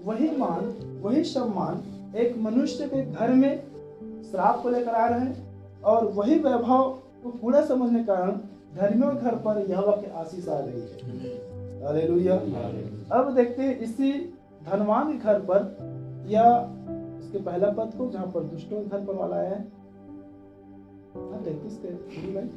वही मान, वही सम्मान एक मनुष्य के घर में श्राप को लेकर आ रहे हैं, और वही वैभव को पूरा समझने के कारण धर्मियों के घर पर यहोवा की आशीष आ रही है। हालेलुया। अब देखते हैं इसी धनवान के घर पर, या इसके पहला पद को जहाँ पर दुष्टों के घर पर वाला है, 33 के शुरू में।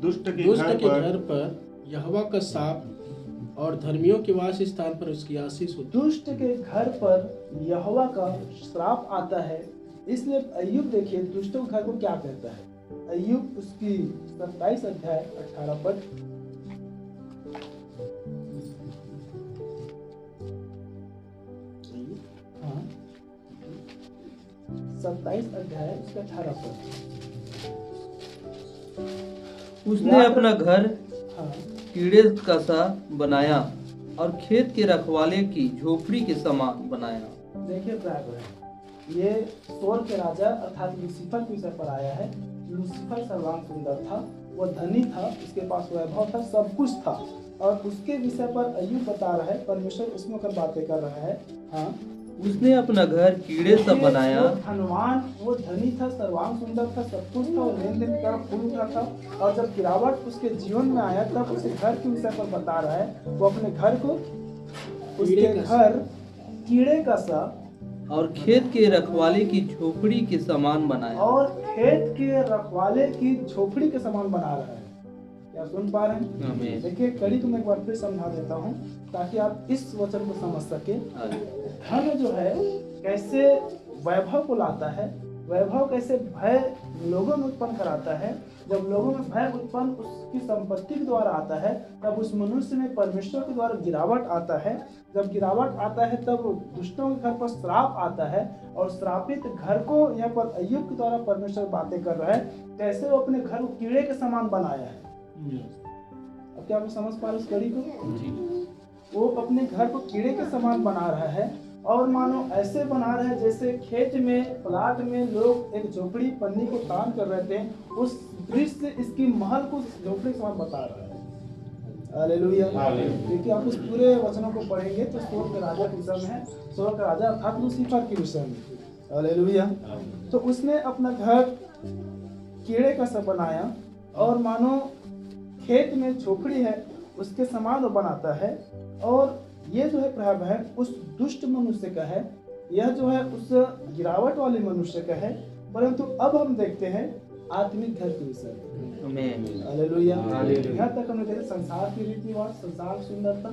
दुष्ट के दुष्ट घर के पर घर पर यहोवा का शाप और धर्मियों के वास स्थान पर उसकी आशीष होती दुष्ट के घर पर यहोवा का श्राप आता है। इसलिए अय्यूब देखिए दुष्टों के घर को क्या कहता है। अय्यूब उसकी 27 अध्याय 18 पद। हाँ, 27 अध्याय उसका 18 पद। उसने अपना घर हाँ, कीड़े का सा बनाया और खेत के रखवाले की झोपड़ी के समान बनाया। देखिए ड्राइवर है, ये सोर के राजा अर्थात लूसीफर के विषय पर आया है। लूसीफर सर्वांग सुंदर था, वो धनी था, उसके पास वैभव था, सब कुछ था, और उसके विषय पर अय्यूब बता रहा है, परमेश्वर उसमें होकर बातें कर रहा है। हाँ, उसने अपना घर कीड़े सा बनाया। वो धनवान, वो धनी था, सर्वांग सुंदर था, सब कुछ था, वो लेन देन का फूल उठा था, और जब गिरावट उसके जीवन में आया तब उसके घर के विषय पर बता रहा है। वो अपने घर को, उसके घर कीड़े का सा और खेत के रखवाले की झोपड़ी के समान बनाया। और खेत के रखवाले की झोपड़ी के समान बना रहा है। क्या सुन पा रहे हैं? आमीन। देखिए, कड़ी को मैं एक बार फिर समझा देता हूँ ताकि आप इस वचन को समझ सके। धन जो है कैसे वैभव को लाता है, वैभव कैसे भय लोगों में उत्पन्न कराता है। जब लोगों में भय उत्पन्न उसकी संपत्ति के द्वारा आता है, तब उस मनुष्य में परमेश्वर के द्वारा गिरावट आता है। जब गिरावट आता है तब दुष्टों के घर पर श्राप आता है, और श्रापित घर को यहाँ पर अय्यूब के द्वारा परमेश्वर बातें कर रहा है कैसे वो अपने घर को कीड़े के समान बनाया है। अब क्या आप समझ पा रहे उस कड़ी को? वो अपने घर को कीड़े के समान बना रहा है और मानो ऐसे बना रहा है जैसे खेत में प्लाट में लोग एक झोपड़ी पन्नी को तान कर रहते हैं, उस दृश्य से इसकी महल को झोपड़ी के समान बता रहा है। हालेलुया। क्योंकि आप उस पूरे वचनों को पढ़ेंगे तो स्वर्ग के राजा के विषय में है, स्वर्ग का राजा अर्थात लूसीफर के विषय में। हालेलुया। तो उसने अपना घर कीड़े का सा बनाया और मानो खेत में झोपड़ी है उसके समान वो बनाता है। और ये जो है प्रभाव है उस दुष्ट मनुष्य का है, यह जो है उस गिरावट वाले मनुष्य का है। परंतु अब हम देखते हैं आत्मिक घर के विषय में। हालेलुया। यहाँ तक हमने देखा संसार की रीति रिवाज, संसार की सुंदरता,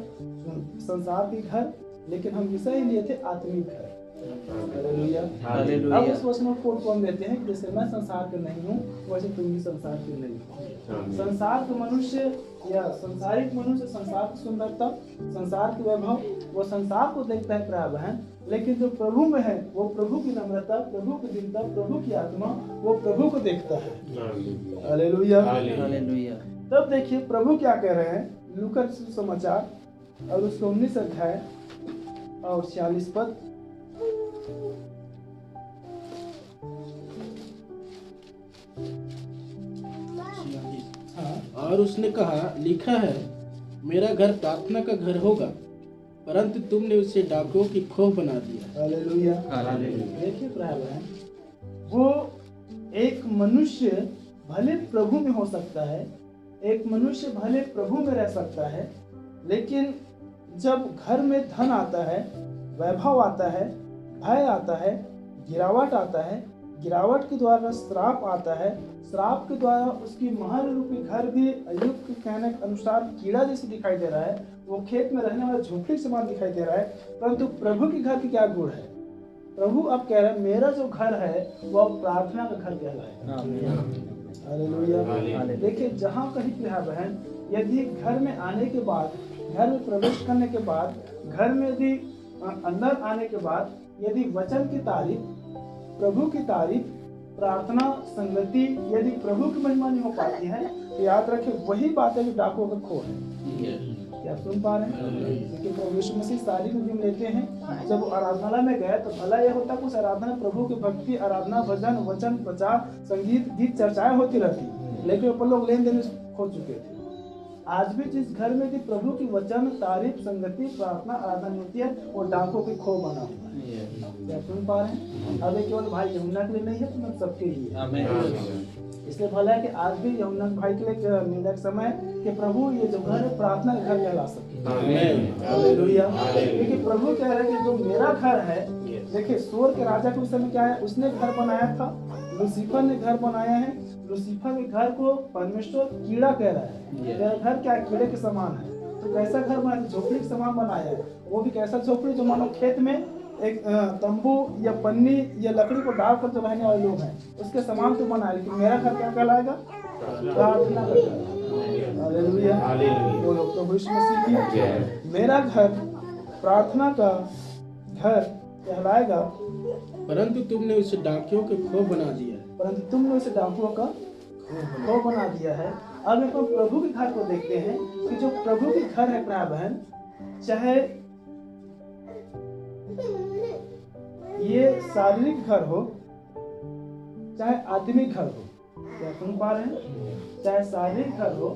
संसार के घर, लेकिन हम विषय लिए थे आत्मिक घर। हालेलुया। अब उस वचन को हम देते हैं कि जैसे मैं संसार के नहीं हूँ वैसे तुम भी संसार के नहीं हो। संसार के मनुष्य या संसारिक मनुष्य संसार की सुंदरता, संसार के वैभव, वो संसार को देखता है प्राय बहन, लेकिन जो प्रभु में है वो प्रभु की नम्रता, प्रभु की दीनता, प्रभु की आत्मा, वो प्रभु को देखता है। हालेलुया। हालेलुया। तब देखिए प्रभु क्या कह रहे हैं, लूका सुसमाचार और उसके 19 अध्याय और 46 पद। और उसने कहा, लिखा है, मेरा घर प्रार्थना का घर होगा, परंतु तुमने उसे डाकुओं की खोह बना दिया। हालेलुया। देखिए प्राय बहन, वो एक मनुष्य भले प्रभु में हो सकता है, एक मनुष्य भले प्रभु में रह सकता है, लेकिन जब घर में धन आता है, वैभव आता है, भय आता है, गिरावट आता है, गिरावट के द्वारा श्राप आता है, श्राप के द्वारा उसकी महल रूपी घर भी अय्यूब के कहने के अनुसार कीड़ा जैसे दिखाई दे रहा है, वो खेत में रहने वाला झोपड़ी समान दिखाई दे रहा है। परंतु प्रभु के घर की क्या गुण है? प्रभु अब कह रहे हैं मेरा जो घर है वो अब प्रार्थना का घर कहलाएगा। हालेलुया। देखिए जहाँ कहीं प्रिय बहन, यदि घर में आने के बाद, घर में प्रवेश करने के बाद, घर में यदि अंदर आने के बाद यदि वचन की तारीफ, प्रभु की तारीफ, प्रार्थना, संगति यदि प्रभु की महिमा नहीं हो पाती है तो याद रखें वही बात है जो डाकुओं का खो है। क्या सुन पा रहे हैं? क्योंकि प्रभु यीशु मसीह सारी मुहिम लेते हैं। जब आराधनालय में गए तो भला यह होता कि उस आराधना में प्रभु की भक्ति, आराधना, भजन, वचन, प्रचार, संगीत, गीत, चर्चाएं होती रहती, लेकिन ऊपर लोग लेन देन खो चुके थे। आज भी जिस घर में यदि प्रभु की वचन, तारीफ, संगति, प्रार्थना, आराधना होती है वो डाकुओं की खो बना हुआ है। क्या सुन पा रहे हैं? अब ये केवल भाई यमुना के लिए नहीं है, तो सबके लिए। इसलिए भला है कि आज भी यमुना भाई के लिए निर्णय समय कि प्रभु ये जो घर है प्रार्थना का घर कहला सके। हालेलुया। क्योंकि प्रभु कह रहे हैं कि जो मेरा घर है, देखिए स्वर्ग के राजा के समय क्या है, उसने घर बनाया था, लूसीफर ने घर बनाया है। लूसीफर के घर को परमेश्वर कीड़ा कह रहा है। मेरा घर क्या कीड़े के समान है। तो कैसा घर बनाया? झोपड़ी के समान बनाया है। वो भी कैसा झोपड़ी? जो मानो खेत में एक तंबू या पन्नी या लकड़ी को डालकर जो रहने वाले लोग हैं उसके समान तो बनाया। लेकिन मेरा घर क्या कहलाएगा? प्रार्थना का घर। हालेलुया। बोलो प्रभु यीशु मसीह की, मेरा घर प्रार्थना का घर कहलाएगा, परंतु तुमने उसे डाकुओं के खोह बना दिया। परंतु तुमने उसे डाकुओं का खो बना दिया है। अब एक प्रभु के घर को देखते हैं कि जो प्रभु के घर है प्राय बहन, चाहे ये शारीरिक घर हो चाहे आत्मिक घर हो। क्या सुन पा रहे हैं? चाहे शारीरिक घर हो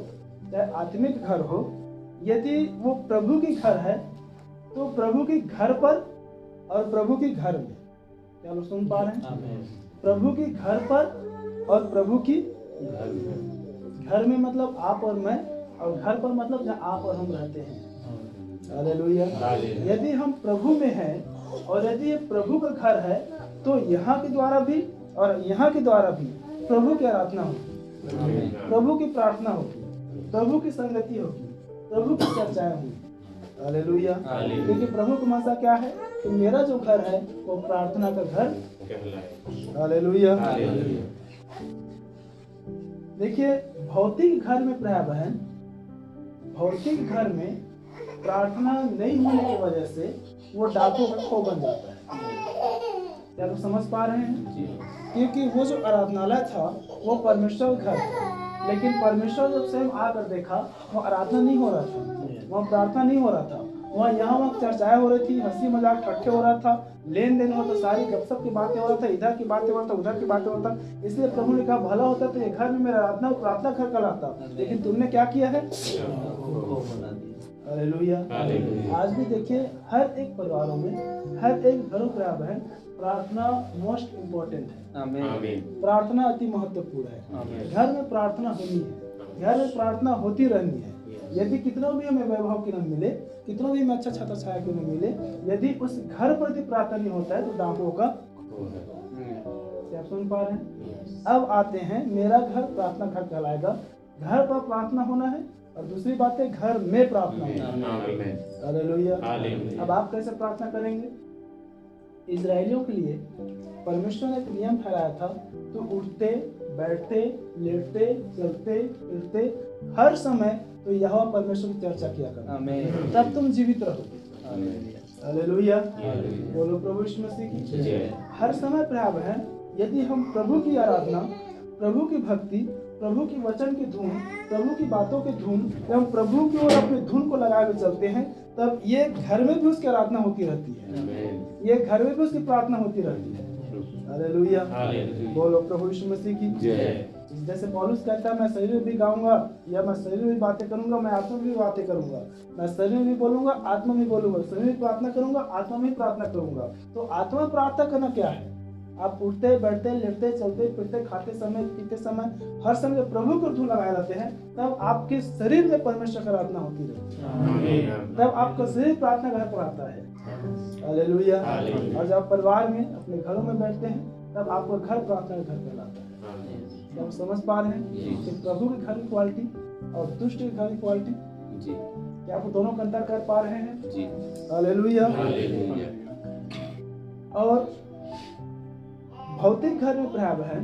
चाहे आत्मिक घर हो, यदि वो प्रभु की घर है तो प्रभु के घर पर और प्रभु के घर में। क्या लोग सुन पा रहे हैं? प्रभु के घर पर और प्रभु की घर में, मतलब आप और मैं, और घर पर मतलब जहाँ आप और हम रहते हैं। हालेलुया। यदि हम प्रभु में हैं और यदि ये प्रभु का घर है तो यहाँ के द्वारा भी और यहाँ के द्वारा भी प्रभु की आराधना होगी, प्रभु की प्रार्थना होगी, प्रभु की संगति होगी, प्रभु की चर्चाएं होंगी। हालेलुया। क्योंकि प्रभु का मनसा क्या है कि मेरा जो घर है वो प्रार्थना का घर। हालेलुया। देखिए भौतिक घर में प्राय बहन, भौतिक घर में प्रार्थना नहीं होने की वजह से वो डाकुओं का खो बन जाता है। क्या आप समझ पा रहे हैं? क्योंकि वो जो आराधनालय था वो परमेश्वर का घर था, लेकिन परमेश्वर जब स्वयं आकर देखा, वहाँ आराधना नहीं हो रहा था, वहाँ प्रार्थना नहीं हो रहा था, वहाँ यहाँ चर्चाएं हो रही थी, हंसी मजाक इकट्ठे हो रहा था, लेन देन हो तो सारी गपशप की बातें हो रहा था, इधर की बातें हो रहा था, उधर की बातें हो रहा था। इसलिए प्रभु ने कहा भला होता तो ये घर में मेरा आराधना प्रार्थना घर कहलाता, लेकिन तुमने क्या किया है? हालेलुया। आज भी देखिए हर एक परिवारों में, हर एक घरों में प्रार्थना मोस्ट इम्पोर्टेंट है। प्रार्थना अति महत्वपूर्ण है। घर में प्रार्थना होनी है, घर में प्रार्थना होती रहनी है। यदि कितना भी हमें वैभव की न मिले, कितना भी हमें अच्छा छाता छाया क्यों न मिले, यदि उस घर पर यदि प्रार्थना नहीं होता है तो डाकुओं का क्या सुन पा रहे हैं? अब आते हैं, मेरा घर प्रार्थना घर कहलाएगा। घर पर प्रार्थना होना है और दूसरी बात है घर में प्रार्थना होना है। हालेलुया। अब आप कैसे प्रार्थना करेंगे? इजरायलियों के लिए परमेश्वर ने एक नियम ठहराया था, तो उठते बैठते लेटते चलते फिरते हर समय तो यहोवा परमेश्वर की चर्चा किया करना, तब तुम जीवित रहोगे। हालेलुया। बोलो प्रभु यीशु मसीह की। हर समय प्रभाव है, यदि हम प्रभु की आराधना, प्रभु की भक्ति, प्रभु की वचन की धुन, प्रभु की बातों की धुन, हम प्रभु की ओर अपनी धुन को लगा के चलते हैं, तब ये घर में भी उसकी आराधना होती रहती है, ये घर में भी उसकी प्रार्थना होती रहती है। हालेलुया। बोलो प्रभु यीशु मसीह की जय। जैसे पौलुस कहता है, मैं शरीर में भी गाऊंगा, या मैं शरीर में भी बातें करूंगा, मैं आत्मा में भी बातें करूंगा, मैं शरीर में भी बोलूंगा, आत्मा में बोलूंगा, शरीर में प्रार्थना करूंगा, आत्मा में प्रार्थना करूंगा। तो आत्मा में प्रार्थना करना क्या है? आप उठते बैठते लेटते चलते फिरते खाते समय पीते समय हर समय प्रभु को धुन लगाए रहते हैं, तब आपके शरीर में परमेश्वर की आराधना होती रहती है, तब आपका शरीर प्रार्थना घर पर आता है। हालेलुया। और जब परिवार में अपने घरों में बैठते हैं, तब आपका घर प्रार्थना का घर कहलाता है। क्या आप समझ पा रहे हैं कि प्रभु के घर की क्वालिटी और दुष्ट के घर की क्वालिटी? क्या आप दोनों का अंतर कर पा रहे हैं? हालेलुया। और भौतिक घर में प्रभाव है,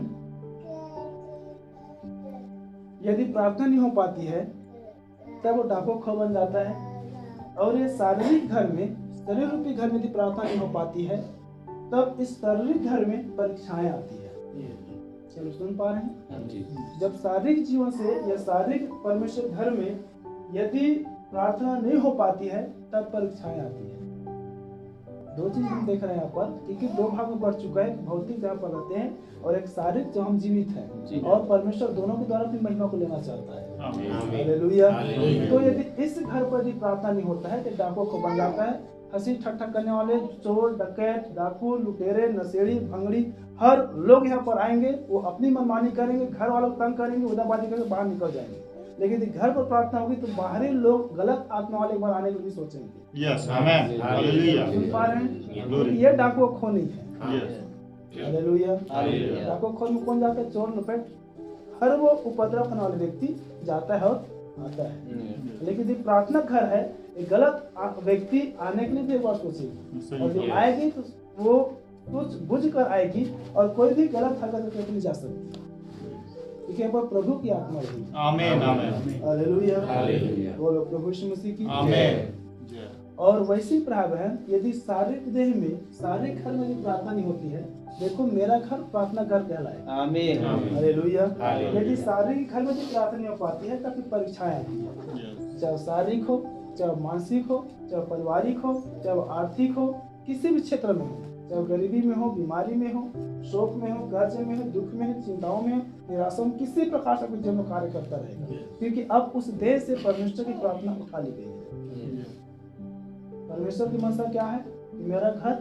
यदि प्रार्थना नहीं हो पाती है तब वो डाको खो बन जाता है। और ये शारीरिक घर में, शरीर रूपी घर में यदि प्रार्थना नहीं हो पाती है, तब इस शारीरिक घर में परीक्षाएं आती है। चलो सुन पा रहे हैं? जब शारीरिक जीवन से या शारीरिक परमेश्वर घर में यदि प्रार्थना नहीं हो पाती है, तब परीक्षाएं आती है। दो चीज हम देख रहे हैं यहाँ पर, क्योंकि दो भाग में बढ़ चुका है, भौतिक जहाँ पर रहते हैं और एक शारीरिक जो हम जीवित हैं, और परमेश्वर दोनों के द्वारा अपनी महिमा को लेना चाहता है। हालेलुया। तो यदि इस घर पर यदि प्रार्थना नहीं होता है तो डाकुओं को बन जाता है। हंसी ठट्ठा करने वाले चोर डकैत डाकू लुटेरे नशेड़ी भंगड़ी हर लोग यहाँ पर आएंगे, वो अपनी मनमानी करेंगे, घर वालों को तंग करेंगे, उदाबाजी करके बाहर निकल जाएंगे। लेकिन यदि घर पर प्रार्थना होगी तो बाहरी लोग गलत आत्मा वाले बार आने को भी सोचेंगे। Yes amen. हालेलुया। सुन पा रहे हैं? ये डाकुओं खो नहीं है। हालेलुया। डाकुओं खो में कौन जाता है? चोर लपेट हर वो उपद्रव करने वाले व्यक्ति जाता है और आता है। लेकिन यदि प्रार्थना घर है, एक गलत व्यक्ति आने के लिए भी एक बार सोचेगी, और जब आएगी तो वो कुछ बुझ कर आएगी और कोई भी गलत हरकत करके नहीं जा सकती, क्योंकि यहाँ पर प्रभु की आत्मा रहेगी। आमेन आमेन। हालेलुया। बोलो प्रभु यीशु मसीह की आमेन। और वैसी प्रभाव है, यदि शारीरिक देह में शारीरिक घर में प्रार्थना नहीं होती है, देखो मेरा घर प्रार्थना घर कहलाएगा। आमीन। हालेलुया। यदि शारीरिक घर में भी प्रार्थना नहीं हो पाती है, तब परीक्षाएं आती है, चाहे शारीरिक हो, चाहे मानसिक हो, चाहे पारिवारिक हो, चाहे आर्थिक हो, किसी भी क्षेत्र में हो, चाहे गरीबी में हो, बीमारी में हो, शोक में हो, कर्ज में हो, दुख में हो, चिंताओं में हो, निराशा में, किसी प्रकार से जीवन में कार्य करता रहेगा, क्योंकि अब उस देह से परमेश्वर की प्रार्थना उठा ली गई है। परमेश्वर की मनसा क्या है? मेरा घर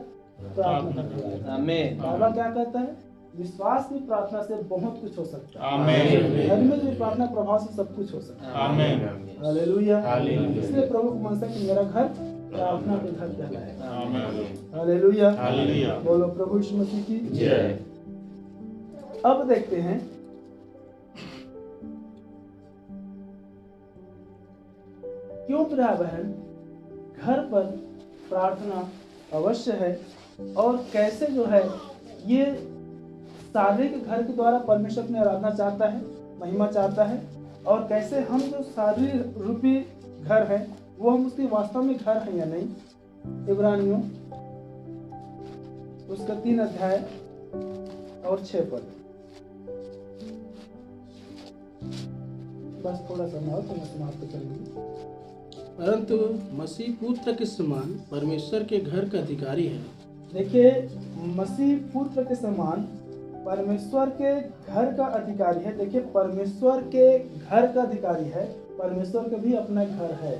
प्रार्थना करता है। आमीन। बाबा क्या कहता है? विश्वास की प्रार्थना से बहुत कुछ हो सकता है। आमीन। घर में भी प्रार्थना प्रभाव से सब कुछ हो सकता है। आमीन। हालेलुया। इसलिए प्रभु को मनसा कि मेरा घर प्रार्थना के घर कहलाएगा। आमीन। हालेलुया। हालेलुया। बोलो प्रभु यीशु मसीह की जय। अब देखते हैं क्यों प्रिय बहन घर पर प्रार्थना अवश्य है, और कैसे जो है ये शारीरिक घर के द्वारा परमेश्वर अपनी आराधना चाहता है, महिमा चाहता है, और कैसे हम जो शारीरिक रूपी घर है वो हम उसके वास्तव में घर है या नहीं। इब्रानियों उसका 3 अध्याय और 6 पद। पास थोड़ा समय हो तो मैं समाप्त करूँगी। परंतु मसीह पुत्र के समान परमेश्वर के घर का अधिकारी है। देखिए, मसीह पुत्र के समान परमेश्वर के घर का अधिकारी है। देखिए, परमेश्वर के घर का अधिकारी है, परमेश्वर का भी अपना घर है।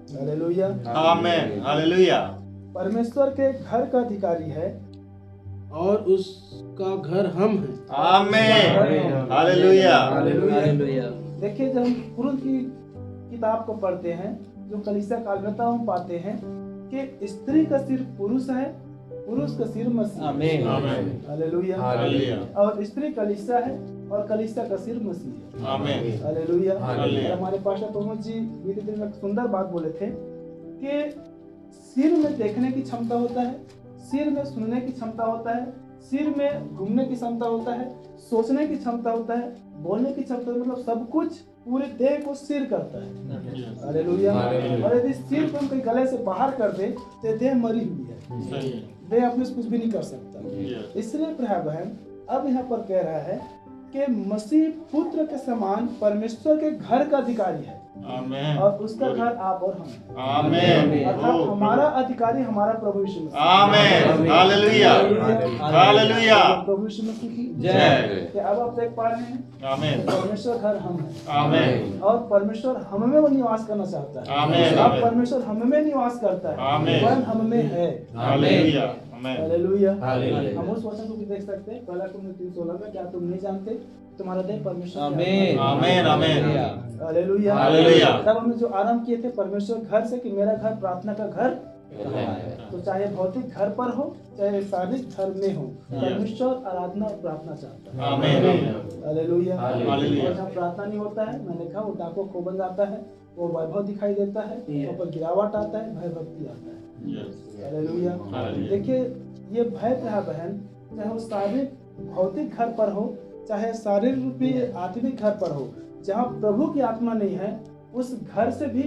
हालेलुया, आमेन, हालेलुया। परमेश्वर के घर का अधिकारी है और उसका घर हम हैं। आमेन, हालेलुया। हालेलुया। देखिए, जब हम कुरिन्थ की किताब को पढ़ते हैं, जो कलीसिया काल में हम पाते हैं कि स्त्री का सिर पुरुष है, पुरुष का सिर मसीह। आमीन। हालेलुया। हालेलुया। और स्त्री कलीसिया है और कलीसिया का सिर मसीह है। आमेन। हालेलुया। हालेलुया। हमारे पास्टर प्रमोद जी बीते दिन में एक सुंदर बात बोले थे कि सिर में देखने की क्षमता होता है, सिर में सुनने की क्षमता होता है, सिर में घूमने की क्षमता होता है, सोचने की क्षमता होता है, बोलने की क्षमता, मतलब सब कुछ पूरे देह को सिर करता है। हालेलुया। और यदि सिर को हम कहीं गले से बाहर कर दे तो देह मरी हुई है, देह अपने से कुछ भी नहीं कर सकता। इसलिए भाई बहन अब यहाँ पर कह रहा है कि मसीह पुत्र के समान परमेश्वर के घर का अधिकारी है। आमेन। और उसका घर आप और हम हैं। आमेन। अर्थात हमारा अधिकारी हमारा प्रभु यीशु मसीह। आमेन, हालेलुया। हालेलुया। प्रभु यीशु मसीह की जय। कि अब आप देख पा रहे हैं आमेन। परमेश्वर घर हम हैं। आमेन। और परमेश्वर हम में वो निवास करना चाहता है। आमेन। अब परमेश्वर हम में निवास करता है। आमेन। वह हम में है। हालेलुया। आमेन। हालेलुया। हालेलुया। हम उस वचन को भी देख सकते हैं, 1 कुरिन्थ 3:16 में, क्या तुम नहीं जानते तुम्हारा देह परमेश्वर की आमीन। आत्मा है। आमेन। आमेन। हालेलुया। हालेलुया। तब हमने जो आरंभ किए थे परमेश्वर घर से कि मेरा घर प्रार्थना का घर, तो चाहे भौतिक घर पर हो चाहे शारीरिक घर में हो, परमेश्वर आराधना और प्रार्थना चाहता है। आमेन। हालेलुया। हालेलुया। और जब प्रार्थना नहीं होता है, मैंने कहा वो डाको खो बन जाता है, वो वैभव दिखाई देता है, वहाँ पर गिरावट आता है, भय भक्ति आता है। हालेलुया। हालेलुया। देखिए, ये भय भाई बहन चाहे वो शारीरिक भौतिक घर पर हो चाहे शारीरिक रूपी आत्मिक घर पर हो, जहाँ प्रभु की आत्मा नहीं है, उस घर से भी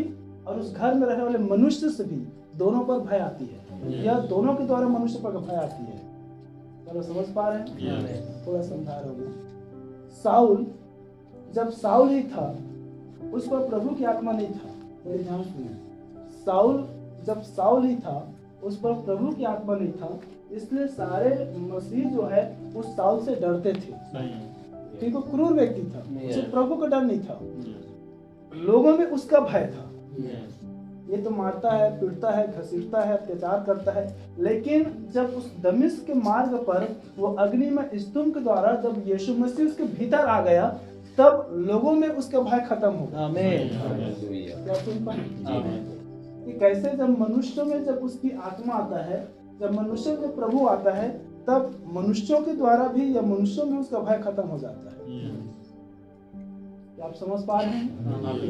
और उस घर में रहने वाले मनुष्य से भी दोनों पर भय आती है, या दोनों के द्वारा मनुष्य पर भय आती है। चलो समझ पा रहे हैं? थोड़ा समझा रहा हूँ। साउल जब साउल ही था उस पर प्रभु की आत्मा नहीं था। मेरे ध्यान सुनिए, साउल जब साउल ही था उस पर प्रभु की आत्मा नहीं था, इसलिए सारे मसीह जो है उस साउल से डरते थे, क्योंकि वो क्रूर व्यक्ति था, उसे प्रभु का डर नहीं था, लोगों में उसका भय था। ये तो मारता है, पीटता है, घसीटता है, अत्याचार करता है, लेकिन जब उस दमिश्क के मार्ग पर वो अग्नि में स्तंभ के द्वारा जब यीशु मसीह उसके भीतर आ गया, तब लोगों में उसका भय खत्म हो गया। आमीन। क्या सुन पाए? कि कैसे जब मनुष्यों में जब उसकी आत्मा आता है, जब मनुष्य में प्रभु आता है, तब मनुष्यों के द्वारा भी या मनुष्यों में उसका भय खत्म हो जाता है। क्या आप समझ पा रहे हैं?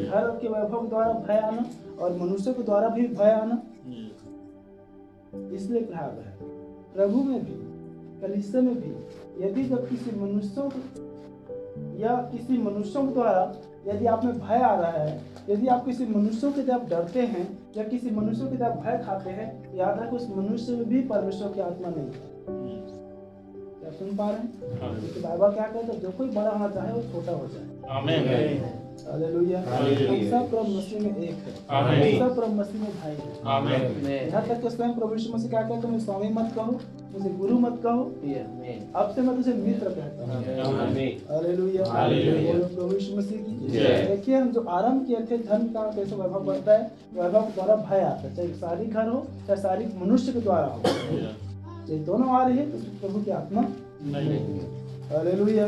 घर के वैभव के द्वारा भय आना और मनुष्य के द्वारा भी भय आना। इसलिए कहा है प्रभु में भी कलीसिया में भी, यदि जब किसी मनुष्यों या किसी मनुष्यों के द्वारा यदि आप में भय आ रहा है, यदि आप किसी मनुष्यों के जब डरते हैं या किसी मनुष्यों के जब भय खाते हैं, याद रखें उस मनुष्य में भी परमेश्वर की आत्मा नहीं है। क्या सुन पा रहे हैं? क्योंकि बाइबल क्या कहता है, जो कोई बड़ा होना चाहे वो छोटा हो जाए। आमेन। हालेलुया। हम सब प्रभु मसीह में एक है, आमीन। हम सब प्रभु मसीह में भाई है। आमेन। यहाँ तक कि स्वयं प्रभु यीशु मसीह क्या कहते हैं, मुझे स्वामी मत कहो, मुझे गुरु मत कहो, अब से मैं तुझे मित्र कहता हूँ। हालेलुया। हालेलुया। बोलो प्रभु यीशु मसीह की जय। देखिए, हम जो आरंभ किए थे, धन का कैसे वैभव बढ़ता है, वैभव के द्वारा भय आता है, चाहे शारीरिक घर हो चाहे शारीरिक मनुष्य के द्वारा हो, ये दोनों आ रही है तो प्रभु की आत्मा नहीं। हालेलुया।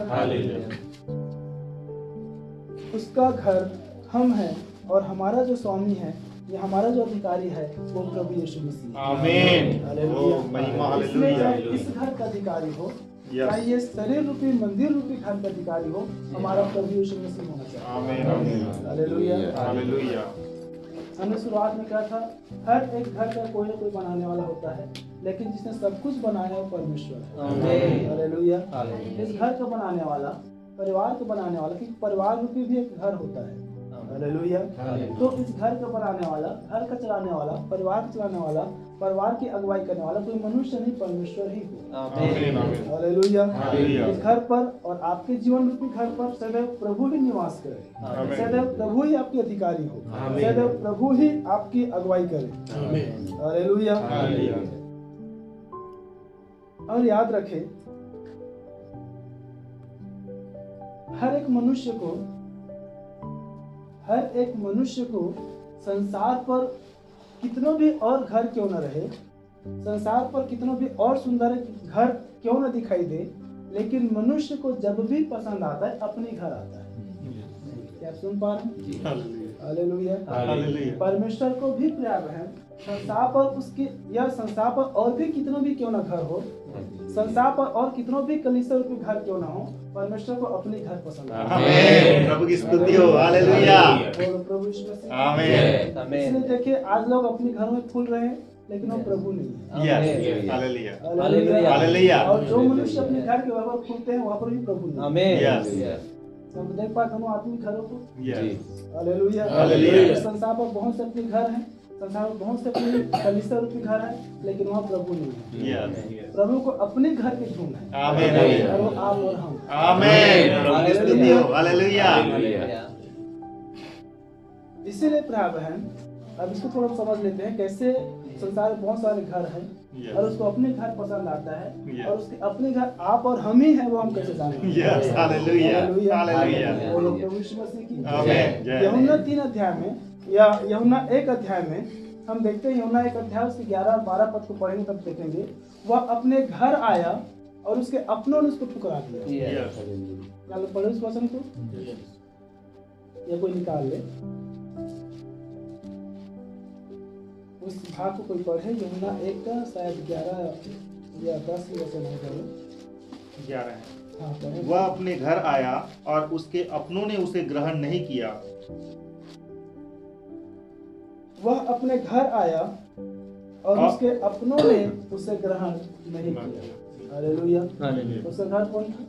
उसका घर हम हैं और हमारा जो स्वामी है या हमारा जो अधिकारी है वो प्रभु यीशु मसीह। आमीन। हालेलुया। ओ महिमा, इसलिए हालेलुया। जब इस घर का अधिकारी हो, Yes. चाहे ये शरीर रूपी मंदिर रूपी घर का अधिकारी हो, हमारा प्रभु यीशु मसीह होना चाहिए। आमीन। आमीन। हालेलुया। हालेलुया। हमने शुरुआत में कहा था, हर एक घर का कोई ना कोई बनाने वाला होता है, लेकिन जिसने सब कुछ बनाया है वो परमेश्वर है। आमीन। हालेलुया। हालेलुया। इस घर का बनाने वाला, परिवार को बनाने वाला, क्योंकि परिवार रूपी भी एक घर होता है। हालेलुया। तो इस घर का बनाने वाला, घर का चलाने वाला, परिवार का चलाने वाला, परिवार की अगुवाई करने वाला कोई मनुष्य नहीं, परमेश्वर ही हो। हालेलुया। इस घर पर और आपके जीवन रूपी घर पर सदैव प्रभु ही निवास करे, सदैव प्रभु ही आपके अधिकारी हो, सदैव प्रभु ही आपकी अगुवाई करे। हालेलुया। और याद रखें, हर एक मनुष्य को संसार पर कितनों भी और घर क्यों न रहे, संसार पर कितनों भी और सुंदर घर क्यों न दिखाई दे, लेकिन मनुष्य को जब भी पसंद आता है अपने घर आता है। क्या आप सुन पा रहे हैं? हालेलुया। परमेश्वर को भी प्यार है संसार पर उसके, या संसार पर और भी कितनों भी क्यों ना घर हो, संसार पर और कितनों भी कलीसिया रूपी घर क्यों ना हो, परमेश्वर को अपने घर पसंद है। आमीन। प्रभु की स्तुति हो। हालेलुया। बोलो प्रभु यीशु मसीह। आमीन। इसलिए देखिए, आज लोग अपने घरों में फूल रहे हैं, लेकिन वो प्रभु नहीं है। यस। हालेलुया। हालेलुया। हालेलुया। और जो मनुष्य अपने घर के वहाँ फूलते हैं, वहाँ पर भी प्रभु नहीं है। यस। हम देख पाते हैं आत्मिक घरों को। यस। हालेलुया। हालेलुया। संसार पर बहुत से अपने घर हैं, संसार में बहुत से अपने कलीसिया रूपी घर है, लेकिन वहाँ प्रभु नहीं है। यस। प्रभु को अपने घर की धूम है। आमीन। और वो आप और हम। आमीन। प्रभु की स्तुति हो। हालेलुया। इसीलिए प्रिय बहन, अब इसको थोड़ा समझ लेते हैं, कैसे संसार में बहुत सारे घर हैं और उसको अपने घर पसंद आता है, और उसके अपने घर आप और हम ही हैं, वो हम कैसे जानेंगे? यस। हालेलुया। हालेलुया। बोलो प्रभु यीशु मसीह की आमीन। जय। यूहन्ना 3 अध्याय में, या यूहन्ना 1 अध्याय में हम देखते हैं, यूहन्ना 1 अध्याय उसके 11 और 12 पद को पढ़ेंगे तब देखेंगे, वह अपने घर आया और उसके अपनों ने उसको ठुकरा दिया। यस। चलो पढ़ो इस वचन को, या कोई निकाल ले उस भाग को, कोई पढ़े। यूहन्ना 1 का शायद 11 या 10 वचन है। 11 हाँ पढ़े। वह अपने घर आया और उसके अपनों ने उसे ग्रहण नहीं किया। वह अपने घर आया और उसके अपनों ने उसे ग्रहण नहीं किया। हालेलुया। उसका घर कौन था?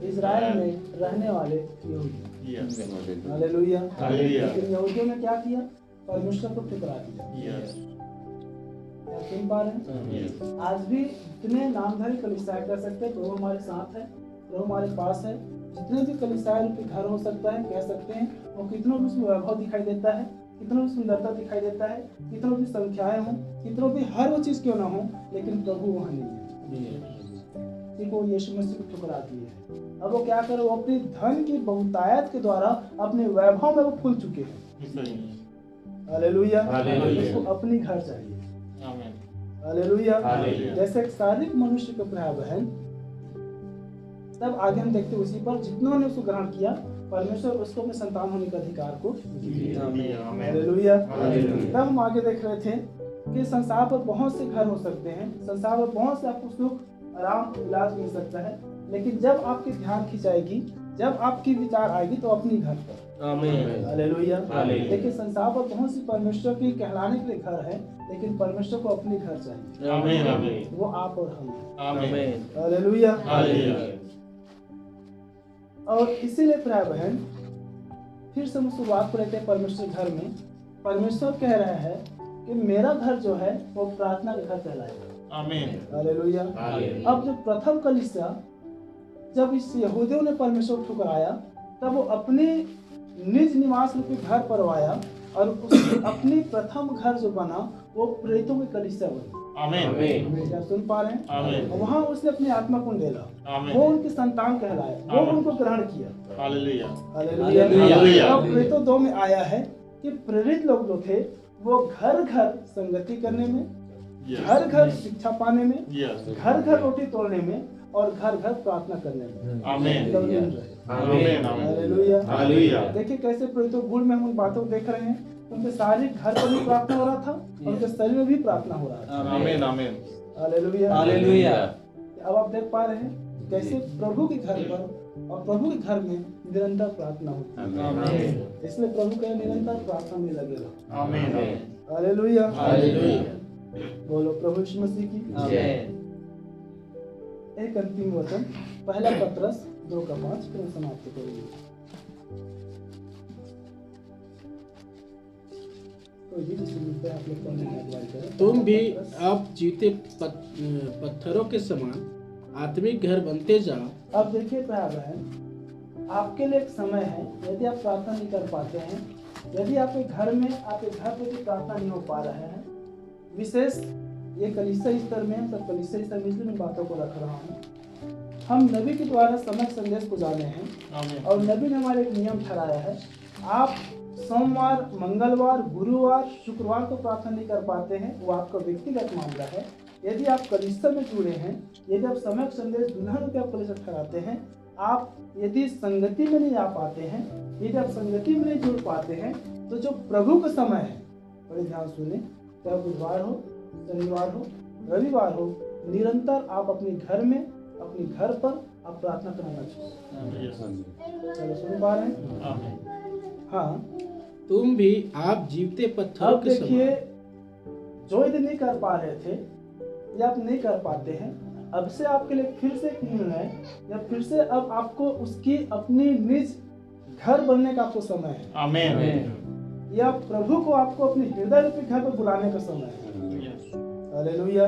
इजराइल में रहने वाले यहूदी। यस। हालेलुया। हालेलुया। लेकिन यहूदियों ने क्या किया? परमेश्वर को ठुकरा दिया। यस। क्या सुन पा रहे हैं? यस। आज भी जितने नामधारी कलीसिया कह सकते हैं, प्रभु हमारे साथ है, प्रभु हमारे पास है। जितने भी कलीसिया रूपी घर हो सकता है, कह सकते हैं, और कितनों भी उसमें वैभव दिखाई देता है, कितनों भी सुंदरता दिखाई देता है, कितनों भी संख्याएं हों, कितनों भी हर वो चीज क्यों ना हो, लेकिन प्रभु वहाँ नहीं है। देखो यीशु मसीह को ठुकरा दिए है। अब वो क्या करे? वो अपने धन की बहुतायत के द्वारा अपने वैभव में वो फूल चुके हैं। हालेलुया। उसको अपनी घर चाहिए। हालेलुया। जैसे एक शारीरिक मनुष्य को भाई बहन, तब आगे हम देखते हैं उसी पर जितनों ने उसको ग्रहण किया, परमेश्वर उसको अपने संतान होने का अधिकार को दिया। हालेलुया। तब हम आगे देख रहे थे कि संसार पर बहुत से घर हो सकते हैं, संसार पर बहुत से आपको सुख, आराम, इलाज मिल सकता है, लेकिन जब आपकी ध्यान खिंचाएगी, जब आपकी विचार आएगी, तो अपनी घर पर। हालेलुया। लेकिन संसार पर बहुत सी परमेश्वर की कहलाने के लिए घर है, लेकिन परमेश्वर को अपने घर चाहिए। वो आप और हम। हालेलुया। और इसीलिए प्रिय बहन, फिर से हम शुरुआत को लेते हैं परमेश्वर घर में। परमेश्वर कह रहा है कि मेरा घर जो है वो प्रार्थना का घर कहलाएगा। हालेलुया। अब जो प्रथम कलीसिया, जब इस यहूदियों ने परमेश्वर ठुकराया, तब वो अपने निज निवास रूपी घर पर आया, और उसकी अपनी प्रथम घर जो बना वो प्रेरितों की कलीसिया बनी। क्या सुन पा रहे हैं? वहाँ उसने अपनी आत्मा को डाला, वो उनकी संतान कहलाया, वो उनको ग्रहण किया। हालेलुया। हालेलुया। अब प्रेरितों 2 में आया है कि प्रेरित लोग जो थे वो घर घर संगति करने में, घर घर शिक्षा पाने में, घर घर रोटी तोड़ने में, और घर घर प्रार्थना करने में। हालेलुया। देखिए कैसे प्रेरितों गुण में हम उन बातों को देख रहे हैं। उनके शारीरिक घर पर भी प्रार्थना हो रहा था, और उनके शरीर में भी प्रार्थना हो रहा था। हालेलुया। अब आप देख पा रहे हैं कैसे प्रभु के घर पर और प्रभु के घर में निरंतर प्रार्थना होती है। इसलिए प्रभु के निरंतर प्रार्थना में लगे रहो। हालेलुया। बोलो प्रभु यीशु मसीह की। एक अंतिम वचन, पहला पत्रस 2:5, फिर समाप्त करेंगे। कोई भी जिससे मिलता है आप लोग पढ़ने की अगुवाई करें। तुम भी आप जीते पत्थरों के समान आत्मिक घर बनते जाओ। अब देखिए भाई बहन, आपके लिए एक समय है, यदि आप प्रार्थना नहीं कर पाते हैं, यदि आपके घर में आपके घर पे भी प्रार्थना नहीं हो पा रहे हैं, विशेष ये कलीसिया स्तर में, तो कलीसिया स्तर में इसलिए मैं बातों को रख रहा हूँ। हम नबी के द्वारा समय संदेश को जाने हैं और नबी ने हमारे एक नियम ठहराया है, आप सोमवार, मंगलवार, गुरुवार, शुक्रवार को प्रार्थना नहीं कर पाते हैं, वो आपका व्यक्तिगत मामला है। यदि आप कलीसिया में जुड़े हैं, यदि आप समय संदेश दुल्हन के आप कलीसिया ठहराते हैं, आप यदि संगति में नहीं आ पाते हैं, यदि आप संगति में नहीं जुड़ पाते हैं, तो जो प्रभु का समय है, बड़े ध्यान सुने, चाहे बुधवार हो, शनिवार हो, रविवार हो, निरंतर आप अपने घर में, अपने घर पर आप प्रार्थना करना चाहिए। चलो सुन पा रहे हैं? हाँ, तुम भी आप जीवते पत्थरों अब के देखिए, समान। जो यदि नहीं कर पा रहे थे या आप नहीं कर पाते हैं, अब से आपके लिए फिर से एक निर्णय, या फिर से अब आपको उसकी अपनी निज घर बनने का आपको समय है। आमीन। या प्रभु को आपको अपने हृदय रूपी घर पर बुलाने का समय है। हालेलुया।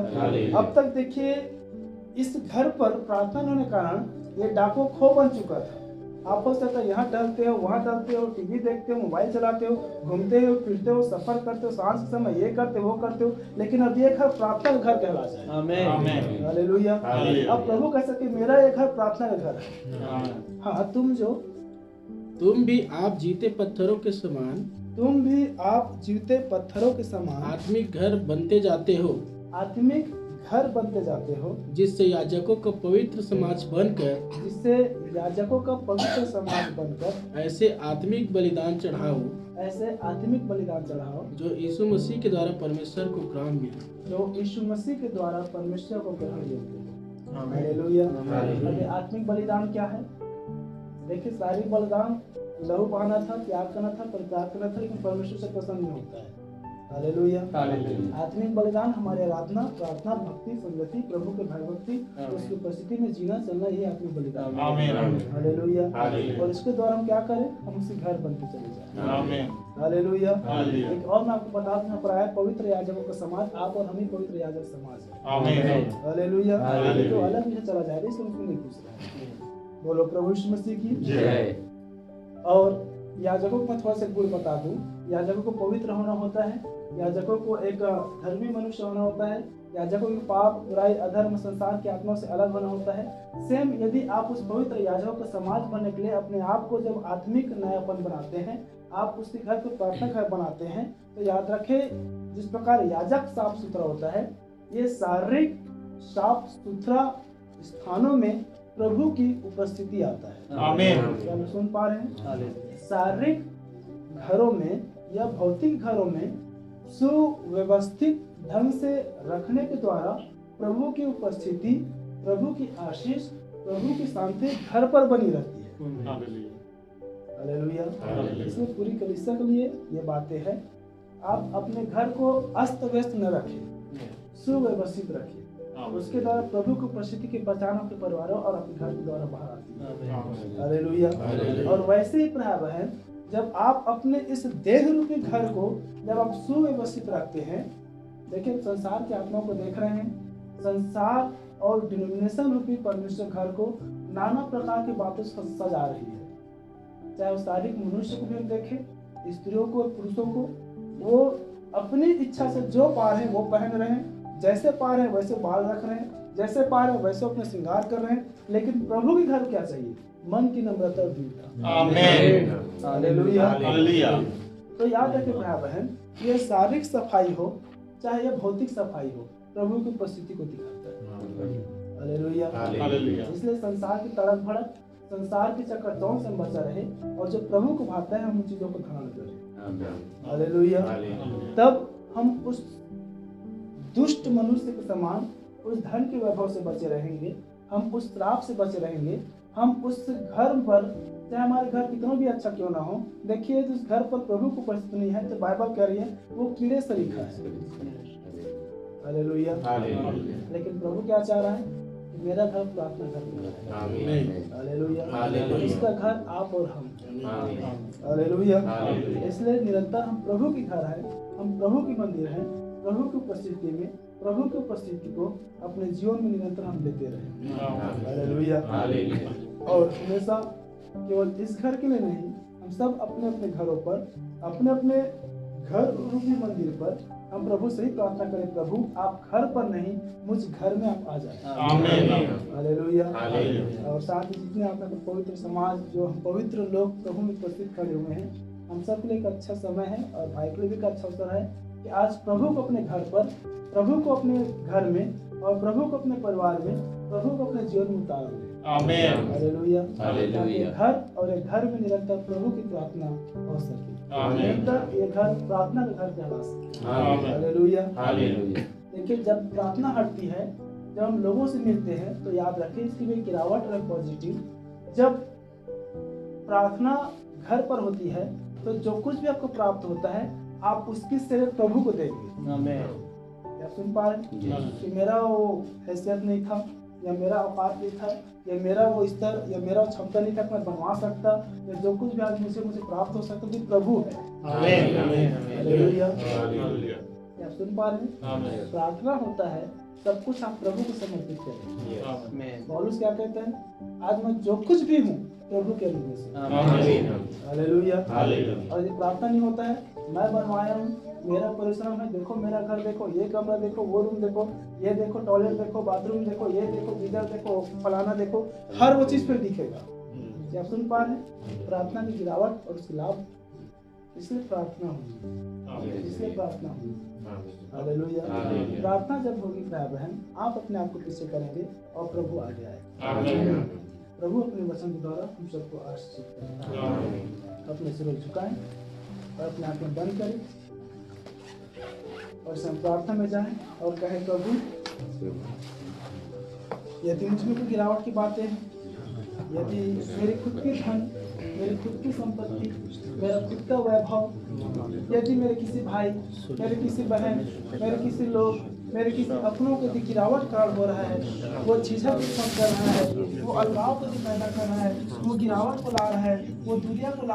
अब तक देखिए, इस घर पर प्रार्थना होने के कारण ये डाको खो बन चुका था। आप हो सकता है यहाँ टहलते हो, वहाँ टहलते हो, टीवी देखते हो, मोबाइल चलाते हो, घूमते हो, फिरते हो, सफर करते हो, सांझ के समय ये करते हो, वो करते हो, लेकिन अब ये घर प्रार्थना का घर कहला जाए। आमीन। हालेलुया। अब प्रभु कह सके मेरा ये घर प्रार्थना का घर है। हाँ, तुम भी आप जीते पत्थरों के समान तुम भी आप जीवते पत्थरों के समान आत्मिक घर बनते जाते हो, आत्मिक घर बनते जाते हो, जिससे याजकों का पवित्र समाज बनकर, जिससे याजकों का पवित्र समाज बनकर ऐसे आत्मिक बलिदान चढ़ाओ ऐसे आत्मिक बलिदान चढ़ाओ जो यीशु मसीह के द्वारा परमेश्वर को ग्रहण है। जो यीशु मसीह के द्वारा परमेश्वर को ग्रहण योग्य है। हालेलुया। अरे आत्मिक बलिदान क्या है? देखिए, शारीरिक बलिदान लहू बहाना था, त्याग करना था, परित्याग करना था, लेकिन परमेश्वर से पसंद नहीं होता है। हालेलुया। आत्मिक बलिदान हमारी आराधना, प्रार्थना, भक्ति, संगति, प्रभु के भय भक्ति, उसकी उपस्थिति में जीना चलना, ये आत्मिक बलिदान है। आमीन। हालेलुया। और इसके द्वारा हम क्या करें? हम उसी घर बनते चले जाएं। आमीन। हालेलुया। हालेलुया। एक और मैं आपको बता दूं, पर आया पवित्र याजकों का समाज, आप और हम ही पवित्र याजक समाज है। आमीन। हालेलुया। हालेलुया। तो अलग विषय चला जाए, इसको नहीं पूछ रहे हैं। बोलो प्रभु यीशु मसीह की जय। और याजकों को मैं थोड़ा सा गुण बता दूं। याजकों को पवित्र होना होता है, याजकों को एक धर्मी मनुष्य होना होता है, याजकों को पाप, बुराई, अधर्म, संसार की आत्मा से अलग होना होता है। सेम यदि आप उस पवित्र याजकों का समाज बनने के लिए अपने आप को जब आत्मिक नयापन बनाते हैं, आप उसके घर को प्रार्थना घर बनाते हैं, तो याद रखें, जिस प्रकार याजक साफ सुथरा होता है, ये शारीरिक साफ सुथरा स्थानों में प्रभु की उपस्थिति आता है। आमीन। क्या हम सुन पा रहे हैं? शारीरिक घरों में या भौतिक घरों में सुव्यवस्थित ढंग से रखने के द्वारा प्रभु की उपस्थिति, प्रभु की आशीष, प्रभु की शांति घर पर बनी रहती है। हालेलुया। इसमें पूरी कलीसिया के लिए ये बातें हैं। आप अपने घर को अस्त व्यस्त न रखें, सुव्यवस्थित रखिए। उसके द्वारा प्रभु की उपस्थिति की पहचान आपके परिवारों और आपके घर के द्वारा बाहर आती है। हालेलुया। और वैसे ही भाई बहन, जब आप अपने इस देह रूपी घर को जब आप सुव्यवस्थित रखते हैं, देखिए संसार की आत्मा को देख रहे हैं, संसार और डिनोमिनेशन रूपी परमेश्वर घर को नाना प्रकार की बातों से सजा रही है। चाहे उस शारीरिक मनुष्य को भी हम देखें, स्त्रियों को, पुरुषों को, वो अपनी इच्छा से जो पा रहे हैं वो पहन रहे हैं, जैसे पा रहे हैं वैसे बाल रख रहे हैं, जैसे पा रहे हैं वैसे अपने श्रृंगार कर रहे हैं। लेकिन प्रभु के घर क्या चाहिए? मन की नम्रता और दीनता। आमीन। हालेलुया। हालेलुया। तो याद रखें भाई बहन, ये शारीरिक सफाई हो चाहे ये भौतिक सफाई हो, प्रभु की उपस्थिति को दिखाता है। हालेलुया। हालेलुया। इसलिए संसार की तड़क भड़क, संसार की चक्करचौंध से बचा रहे, और जो प्रभु को भाता है हम उन चीजों को ध्यान करें। हालेलुया। तब हम उस दुष्ट मनुष्य के समान उस धन के वैभव से बचे रहेंगे, हम उस श्राप से बचे रहेंगे, हम उस घर पर, चाहे हमारे घर कितना भी अच्छा क्यों ना हो, देखिए उस घर पर प्रभु को उपस्थित नहीं है तो बाइबल कह रही है वो कीड़े से लिखा है। हालेलुया। लेकिन प्रभु क्या चाह रहा है कि मेरा घर प्रार्थना घर है। हालेलुया। इसका घर आप और हम। हालेलुया। इसलिए निरंतर हम प्रभु की घर है, हम प्रभु की मंदिर हैं, प्रभु की उपस्थिति में प्रभु की उपस्थिति को अपने जीवन में निरंतर हम लेते रहें। हालेलुया। और हमेशा केवल इस घर के लिए नहीं, हम सब अपने अपने घरों पर, अपने अपने घर रूपी मंदिर पर हम प्रभु से ही प्रार्थना करें, प्रभु आप घर पर नहीं, मुझ घर में आप आ जाए। हालेलुया। और साथ ही जितने आप में पवित्र समाज, जो हम पवित्र लोग प्रभु में उपस्थित खड़े हुए हैं, हम सब के लिए एक अच्छा समय है और भाई के लिए भी एक अच्छा अवसर है कि आज प्रभु को अपने घर पर, प्रभु को अपने घर में और प्रभु को अपने परिवार में, प्रभु को अपने जीवन में उतार लें। हालेलुया। घर और एक घर में निरंतर प्रभु की प्रार्थना हो सके, निरंतर ये घर प्रार्थना का घर कहला सके। हालेलुया। देखिए, जब प्रार्थना हटती है, जब हम लोगों से मिलते हैं, तो याद रखें इसकी भी गिरावट है पॉजिटिव। जब प्रार्थना घर पर होती है तो जो कुछ भी आपको प्राप्त होता है आप उसकी सेवा प्रभु को देंगे। आमीन। आप सुन पा रहे हैं कि मेरा वो हैसियत नहीं था, या मेरा औकात नहीं था, या मेरा वो स्तर, या मेरा वो क्षमता नहीं था कि मैं बनवा सकता, या जो कुछ भी आज मुझे प्राप्त हो सकता है प्रभु है। हालेलुया। आप सुन पा रहे हैं? प्रार्थना होता है सब कुछ आप प्रभु को समर्पित करें। पौलुस क्या कहते हैं? आज मैं जो कुछ भी हूँ प्रभु के अनुग्रह से। हालेलुया। और ये प्रार्थना नहीं होता है मैं बनवाया हूँ, मेरा परिश्रम है, देखो मेरा घर देखो, ये कमरा देखो, वो रूम देखो, ये देखो टॉयलेट देखो, बाथरूम देखो, ये देखो गीजर देखो, फलाना देखो, हर वो चीज फिर दिखेगा। क्या आप सुन पा रहे हैं? प्रार्थना की गिरावट और उसके लाभ, इसलिए प्रार्थना होगी, इसलिए प्रार्थना होगी। हालेलुया। प्रार्थना जब होगी भाई बहन, आप अपने आप को पीछे करेंगे और प्रभु आगे आएगा। प्रभु अपने वचन के द्वारा हम सबको आशीषित करें। अपने सिर झुकाएं और अपने आंखें बंद करें और हम प्रार्थना में जाएं और कहें, प्रभु यदि मुझ में कोई गिरावट की बातें हैं, यदि मेरी खुद की धन, मेरी खुद की संपत्ति, मेरा खुद का वैभव, यदि मेरे किसी भाई, मेरे किसी बहन, मेरे किसी लोग, मेरे किसी अपनों को यदि गिरावट कारण हो रहा है, वो झिझक उत्पन्न कर रहा है, वो अलगाव को पैदा कर रहा है, वो गिरावट को ला रहा है, वो दुनिया को